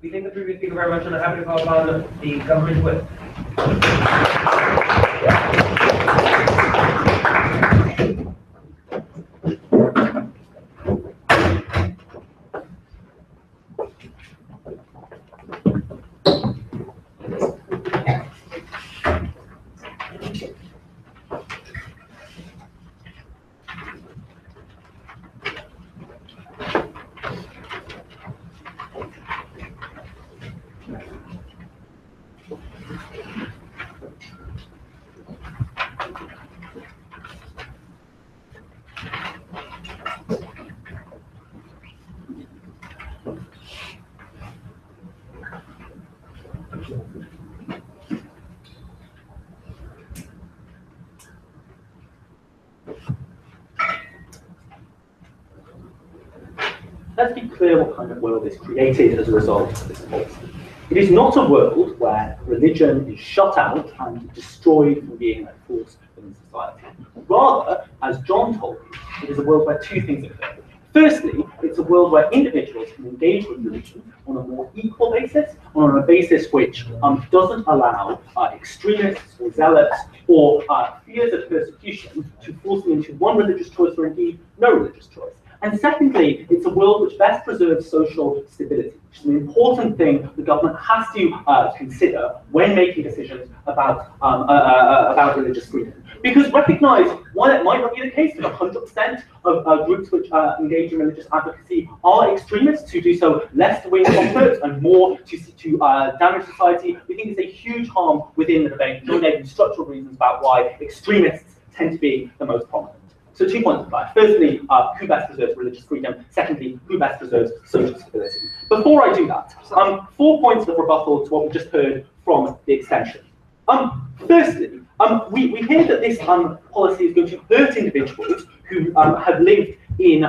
We thank the previous speaker very much, and I'm happy to call upon the government whip. let's be clear what kind of world is created as a result of this policy. It is not a world where religion is shut out and destroyed from being a force in society. Rather, as John told you, it is a world where two things occur. Firstly, it's a world where individuals can engage with religion on a more equal basis, on a basis which doesn't allow extremists or zealots or fears of persecution to force them into one religious choice or indeed no religious choice. And secondly, it's a world which best preserves social stability, which is an important thing the government has to consider when making decisions about religious freedom. Because recognise, while it might not be the case that 100% of groups which engage in religious advocacy are extremists who do so less to win comfort and more to damage society, we think it's a huge harm within the debate. John gave you structural reasons about why extremists tend to be the most prominent. So 2 points of that. Firstly, who best preserves religious freedom? Secondly, who best preserves social stability? Before I do that, 4 points of rebuttal to what we just heard from the extension. Firstly, we hear that this policy is going to hurt individuals who have lived in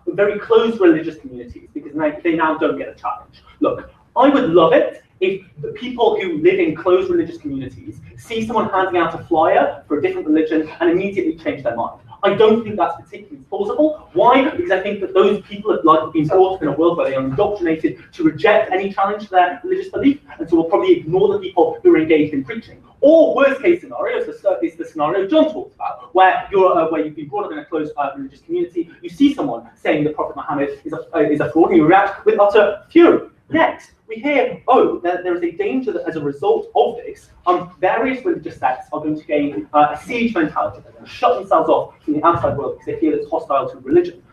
very closed religious communities because they now don't get a challenge. Look, I would love it if the people who live in closed religious communities see someone handing out a flyer for a different religion and immediately change their mind. I don't think that's particularly plausible. Why? Because I think that those people have likely been brought up in a world where they are indoctrinated to reject any challenge to their religious belief, and so will probably ignore the people who are engaged in preaching. Or worst case scenario is the scenario John talked about, where you've been brought up in a closed religious community, you see someone saying the Prophet Muhammad is a fraud, and you react with utter fury. Next, we hear, there is a danger that as a result of this, various religious sects are going to gain a siege mentality. They're going to shut themselves off from the outside world because they feel it's hostile to religion.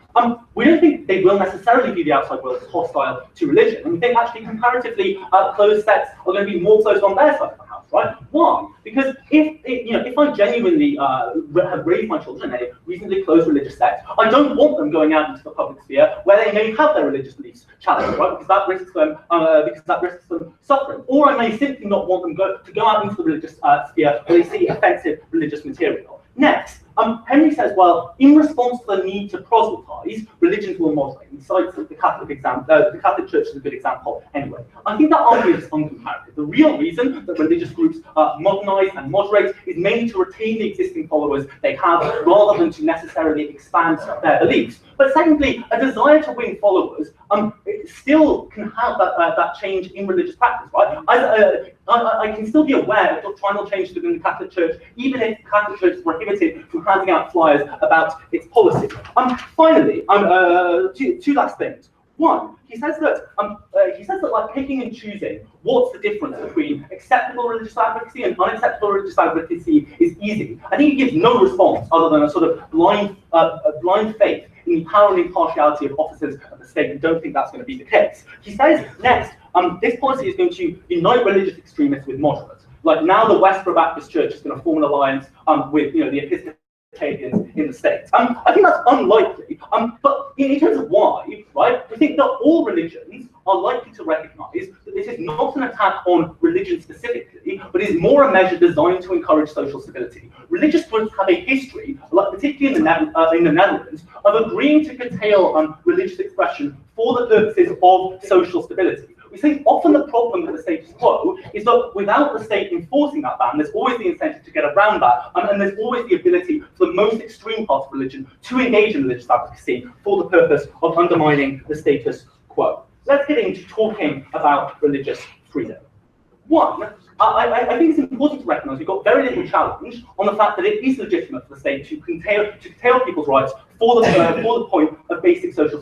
We don't think they will necessarily view the outside world as hostile to religion, and we think actually comparatively closed sects are going to be more closed on their side of the house, right? Why? Because if I genuinely have raised my children in a reasonably closed religious sect, I don't want them going out into the public sphere where they may have their religious beliefs challenged, right? Because that risks them suffering. Or I may simply not want them to go out into the religious sphere where they see offensive religious material. Next, Henry says, well, in response to the need to proselytize, religions will moderate. He cites the Catholic example. The Catholic Church is a good example anyway. I think that argument is uncomparative. The real reason that religious groups modernize and moderate is mainly to retain the existing followers they have rather than to necessarily expand their beliefs. But secondly, a desire to win followers still can have that change in religious practice, right? I can still be aware of doctrinal changes within the Catholic Church, even if the Catholic Church is prohibited from handing out flyers about its policy. Finally, two last things. One, he says that like picking and choosing what's the difference between acceptable religious advocacy and unacceptable religious advocacy is easy. I think he gives no response other than a sort of blind faith in the power and impartiality of officers of the state. We don't think that's going to be the case. He says next, this policy is going to unite religious extremists with moderates. Like now, the Westboro Baptist Church is going to form an alliance with the Episcopalians in the States. I think that's unlikely, but in terms of why, right, we think that all religions are likely to recognise that this is not an attack on religion specifically, but is more a measure designed to encourage social stability. Religious groups have a history, like particularly in the Netherlands, of agreeing to curtail religious expression for the purposes of social stability. We think often the problem with the status quo is that without the state enforcing that ban, there's always the incentive to get around that, and there's always the ability for the most extreme part of religion to engage in religious advocacy for the purpose of undermining the status quo. Let's get into talking about religious freedom. One, I think it's important to recognise we've got very little challenge on the fact that it is legitimate for the state to curtail people's rights for the point of basic social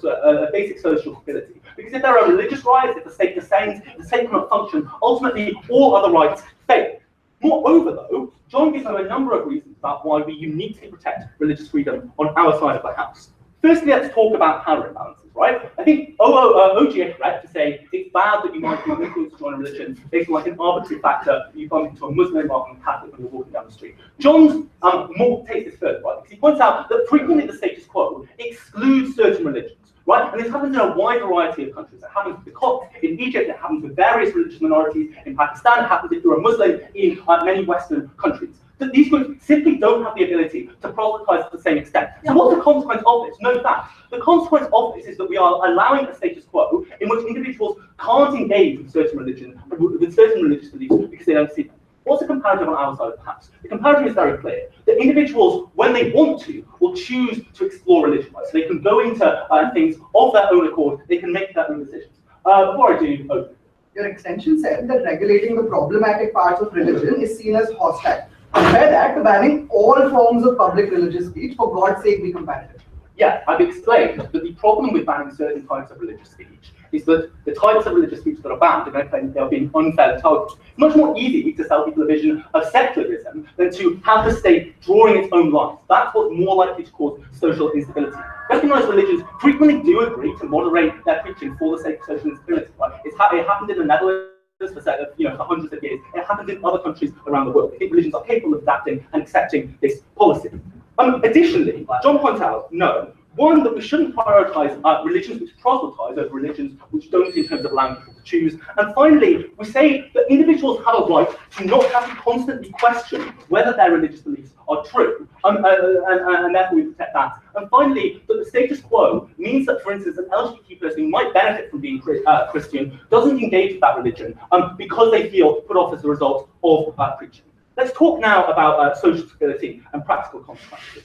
stability. Because if there are religious rights, if the state descends, if the state cannot function, ultimately all other rights fail. Moreover, though, John gives you a number of reasons about why we uniquely protect religious freedom on our side of the house. Firstly, let's talk about power imbalances, right? I think OG is correct to say it's bad that you might be influenced to join a religion based on like an arbitrary factor that you bump into a Muslim rather than a Catholic when you're walking down the street. John takes this further, right? Because he points out that frequently the status quo excludes certain religions. Right? And this happens in a wide variety of countries. It happens with the Copts in Egypt, it happens with various religious minorities in Pakistan, it happens if you're a Muslim in many Western countries. that these groups simply don't have the ability to proselytize to the same extent. So what's the consequence of this? No fact. The consequence of this is that we are allowing a status quo in which individuals can't engage with certain religion, with certain religious beliefs because they don't see them. What's the comparative on our side of the house? The comparative is very clear. That individuals, when they want to, will choose to explore religion. Right? So they can go into things of their own accord, they can make their own decisions. Before I do, open. Your extension said that regulating the problematic parts of religion is seen as hostile. Compare that to banning all forms of public religious speech. For God's sake, be comparative. Yeah, I've explained that the problem with banning certain types of religious speech is that the types of religious speech that are banned are going to claim they are being unfairly targeted. It's much more easy to sell people a vision of secularism than to have the state drawing its own lines. That's what's more likely to cause social instability. Recognized religions frequently do agree to moderate their preaching for the sake of social instability. Right? It happened in the Netherlands for hundreds of years. It happens in other countries around the world. I think religions are capable of adapting and accepting this policy. Additionally, John points out, no, one, that we shouldn't prioritize religions which proselytize over religions which don't in terms of allowing people to choose. And finally, we say that individuals have a right to not have to constantly question whether their religious beliefs are true, and therefore we protect that. And finally, that the status quo means that, for instance, an LGBT person who might benefit from being Christian doesn't engage with that religion because they feel put off as a result of preaching. Let's talk now about social stability and practical consequences.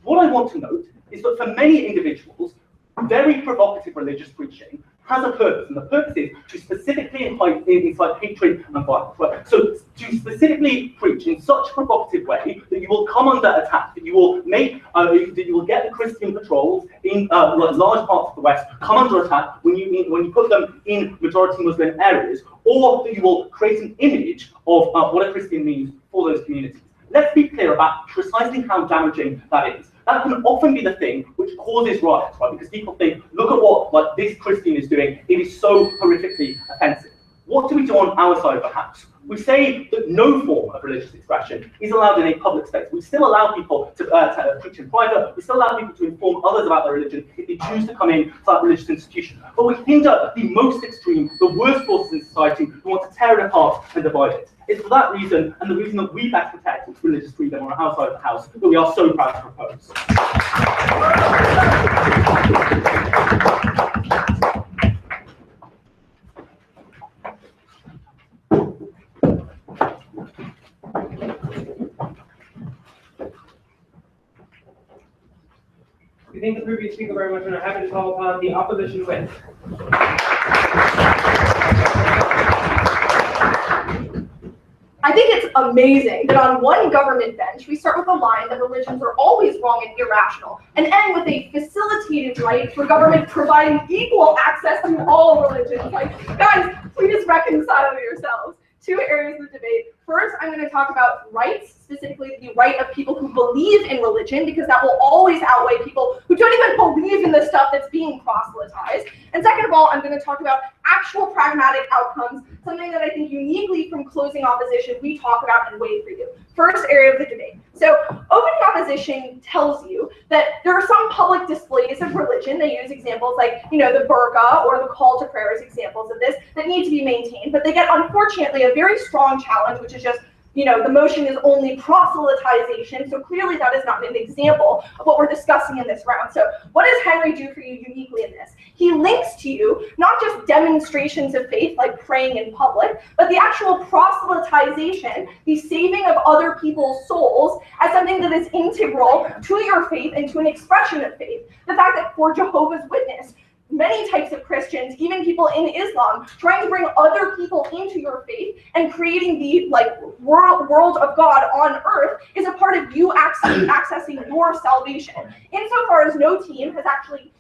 What I want to note is that for many individuals, very provocative religious preaching has a purpose, and the purpose is to specifically incite hatred and violence. Right? So to specifically preach in such a provocative way that you will come under attack, that you will make, that you will get the Christian patrols in large parts of the West come under attack when you put them in majority Muslim areas, or that you will create an image of what a Christian means for those communities. Let's be clear about precisely how damaging that is. That can often be the thing which causes riots, right? Because people think, look at what this Christian is doing. It is so horrifically offensive. What do we do on our side of the house? We say that no form of religious expression is allowed in a public space. We still allow people to preach in private. We still allow people to inform others about their religion if they choose to come in to that religious institution. But we hinder the most extreme, the worst forces in society who want to tear it apart and divide it. It's for that reason, and the reason that we best protect religious freedom on our side of the house, that we are so proud to propose. We thank the previous speaker very much and are happy to call upon the opposition witness. I think it's amazing that on one government bench, we start with a line that religions are always wrong and irrational, and end with a facilitated right for government providing equal access to all religions. Like, guys, please reconcile yourselves. Two areas of debate. First, I'm going to talk about rights, specifically the right of people who believe in religion, because that will always outweigh people who don't even believe in the stuff that's being proselytized. And second of all, I'm going to talk about actual pragmatic outcomes, something that I think uniquely from closing opposition we talk about and wait for you. First area of the debate. So opening opposition tells you that there are some public displays of religion. They use examples like, the burqa or the call to prayer as examples of this that need to be maintained. But they get, unfortunately, a very strong challenge, which is just, the motion is only proselytization. So clearly that is not an example of what we're discussing in this round. So what does Henry do for you uniquely in this? He links to you not just demonstrations of faith like praying in public, but the actual proselytization, the saving of other people's souls as something that is integral to your faith and to an expression of faith. The fact that for Jehovah's Witness, many types of Christians, even people in Islam, trying to bring other people into your faith and creating the world of God on earth is a part of you accessing your salvation. Insofar as no team has actually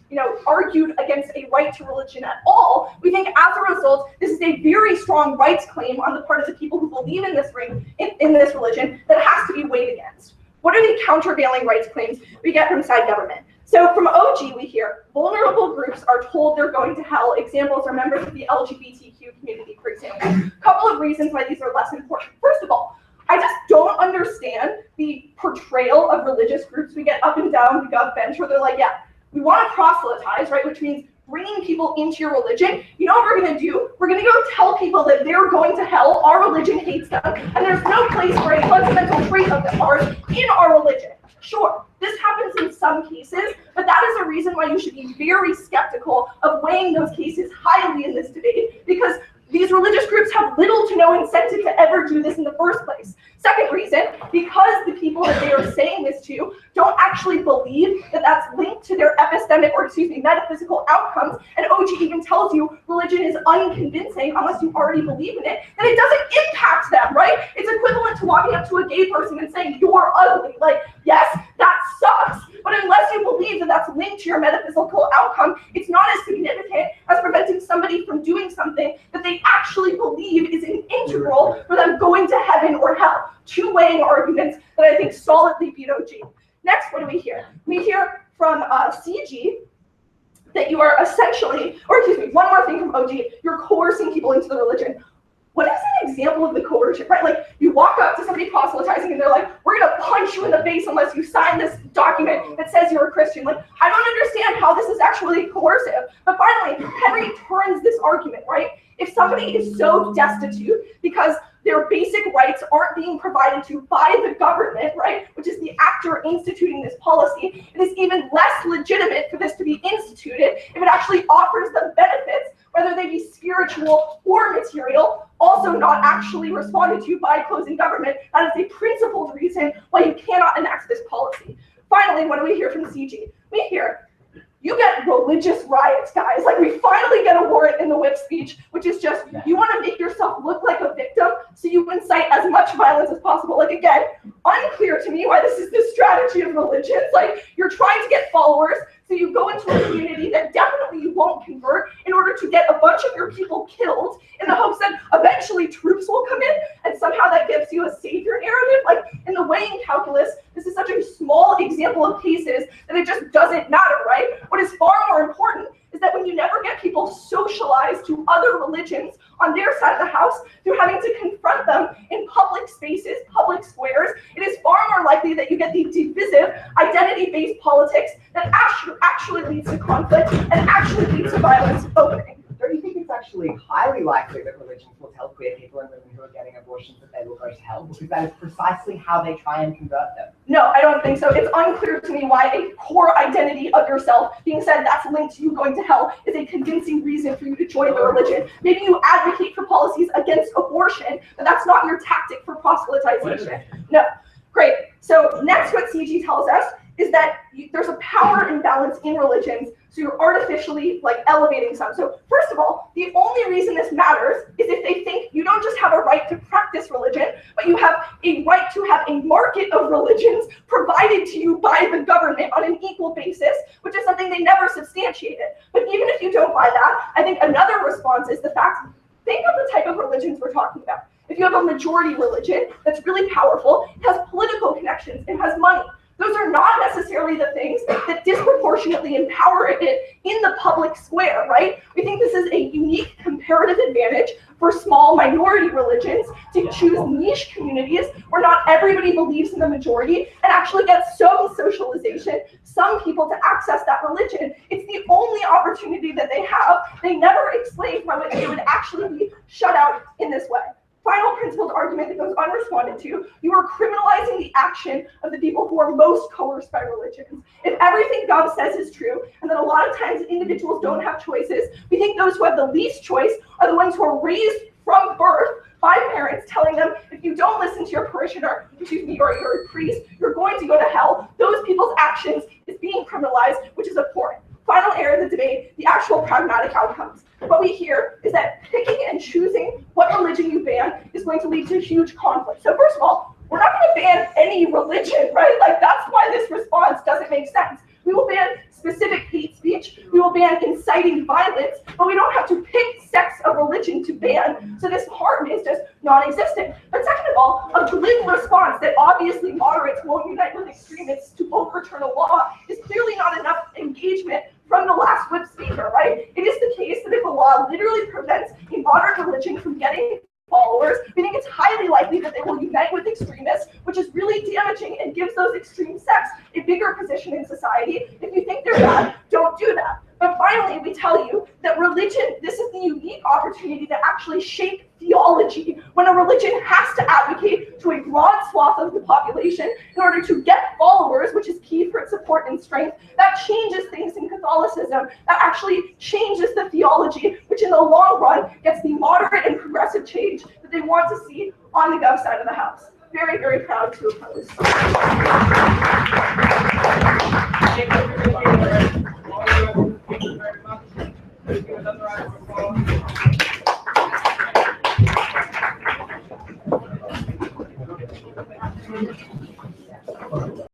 argued against a right to religion at all, we think as a result, this is a very strong rights claim on the part of the people who believe in this religion that has to be weighed against. What are the countervailing rights claims we get from side government? So from OG, we hear vulnerable groups are told they're going to hell. Examples are members of the LGBTQ community, for example. A couple of reasons why these are less important. First of all, I just don't understand the portrayal of religious groups we get up and down the gov bench where they're like, yeah, we want to proselytize, right? Which means bringing people into your religion, you know what we're going to do? We're going to go tell people that they're going to hell, our religion hates them, and there's no place for a fundamental trait of ours in our religion. Sure, this happens in some cases, but that is a reason why you should be very skeptical of weighing those cases highly in this debate, because these religious groups have little to no incentive to ever do this in the first place. Second reason, because the people that they are saying this to don't actually believe that that's linked to their metaphysical outcomes, and OG even tells you religion is unconvincing unless you already believe in it, then it doesn't impact them, right? It's equivalent to walking up to a gay person and saying, you're ugly. Like, yes, that sucks, but unless you believe that that's linked to your metaphysical outcome, it's not as significant as preventing somebody from doing something that they actually believe is integral for them going to heaven or hell. Two weighing arguments that I think solidly beat OG. Next, what do we hear? We hear from CG that you are essentially, or excuse me, one more thing from OG, you're coercing people into the religion. What is an example of the coercion, right? Like, you walk up to somebody proselytizing and they're like, we're gonna punch you in the face unless you sign this document that says you're a Christian. Like, I don't understand how this is actually coercive. But finally, Henry turns this argument, right? If somebody is so destitute because their basic rights aren't being provided to by the government, right, which is the actor instituting this policy, it is even less legitimate for this to be instituted if it actually offers them benefits, whether they be spiritual or material, also not actually responded to by opposing government. That is a principled reason why you cannot enact this policy. Finally, what do we hear from CG? We hear, you get religious riots, guys. Like, we finally get a warrant in the whip speech, which is just, you want to make yourself look like a victim, so you incite as much violence as possible. Like, again, unclear to me why this is the strategy of religions. Like, you're trying to get followers, so you go into a community that definitely you won't convert in order to get a bunch of your people killed in the hopes that eventually troops will come in, and somehow that gives you a savior narrative. Like, in the weighing calculus, this is such a small example of cases that it just doesn't matter, right? What is far more important is that when you never get people socialized to other religions on their side of the house through having to confront them in public spaces, public squares, it is far more likely that you get the divisive, identity-based politics that actually leads to conflict and actually leads to violence opening. Don't you think it's actually highly likely that religions will tell queer people and women who are getting abortions that they will go to hell? Because that is precisely how they try and convert them. No, I don't think so. It's unclear to me why a core identity of yourself being said that's linked to you going to hell is a convincing reason for you to join the religion. Maybe you advocate for policies against abortion, but that's not your tactic for proselytization. No. Great. So next, what CG tells us is that there's a power imbalance in religions, so you're artificially elevating some. So first of all, the only reason this matters is if they think you don't just have a right to practice religion, but you have a right to have a market of religions provided to you by the government on an equal basis, which is something they never substantiated. But even if you don't buy that, I think another response is the fact, think of the type of religions we're talking about. If you have a majority religion that's really powerful, it has political connections, it has money. Those are not necessarily the things that disproportionately empower it in the public square, right? We think this is a unique comparative advantage for small minority religions to choose niche communities where not everybody believes in the majority and actually get some socialization, some people to access that religion. It's the only opportunity that they have. They never explain how they would actually be shut out in this way. Final principled argument that goes unresponded to, you are criminalizing the action of the people who are most coerced by religions. If everything Gov says is true, and that a lot of times individuals don't have choices, we think those who have the least choice are the ones who are raised from birth by parents telling them, if you don't listen to your parishioner, or your priest, you're going to go to hell. Those people's actions is being criminalized, which is abhorrent. Final area of the debate, the actual pragmatic outcomes. What we hear is that picking and choosing what religion you ban is going to lead to huge conflict. So first of all, we're not going to ban any religion, right? That's why this response doesn't make sense. We will ban specific hate speech, we will ban inciting violence, but we don't have to pick sects of religion to ban, so this harm is just non-existent. But second of all, a glib response that obviously moderates won't unite with extremists to overturn a law is clearly not enough engagement from the last whip speaker, right? It is the case that if a law literally prevents a moderate religion from getting followers, meaning it's highly likely that they will unite with extremists, which is really damaging and gives those extreme sects a bigger position in society. If you think they're bad, don't do that. But finally, we tell you that religion, this is the unique opportunity to actually shape theology when a religion has to advocate to a broad swath of the population in order to get followers, which is key for its support and strength. That changes things in Catholicism. That actually changes the theology, which in the long run gets the moderate and progressive change that they want to see on the Gov side of the house. Very, very proud to oppose. Thank you very much. Give another round of applause.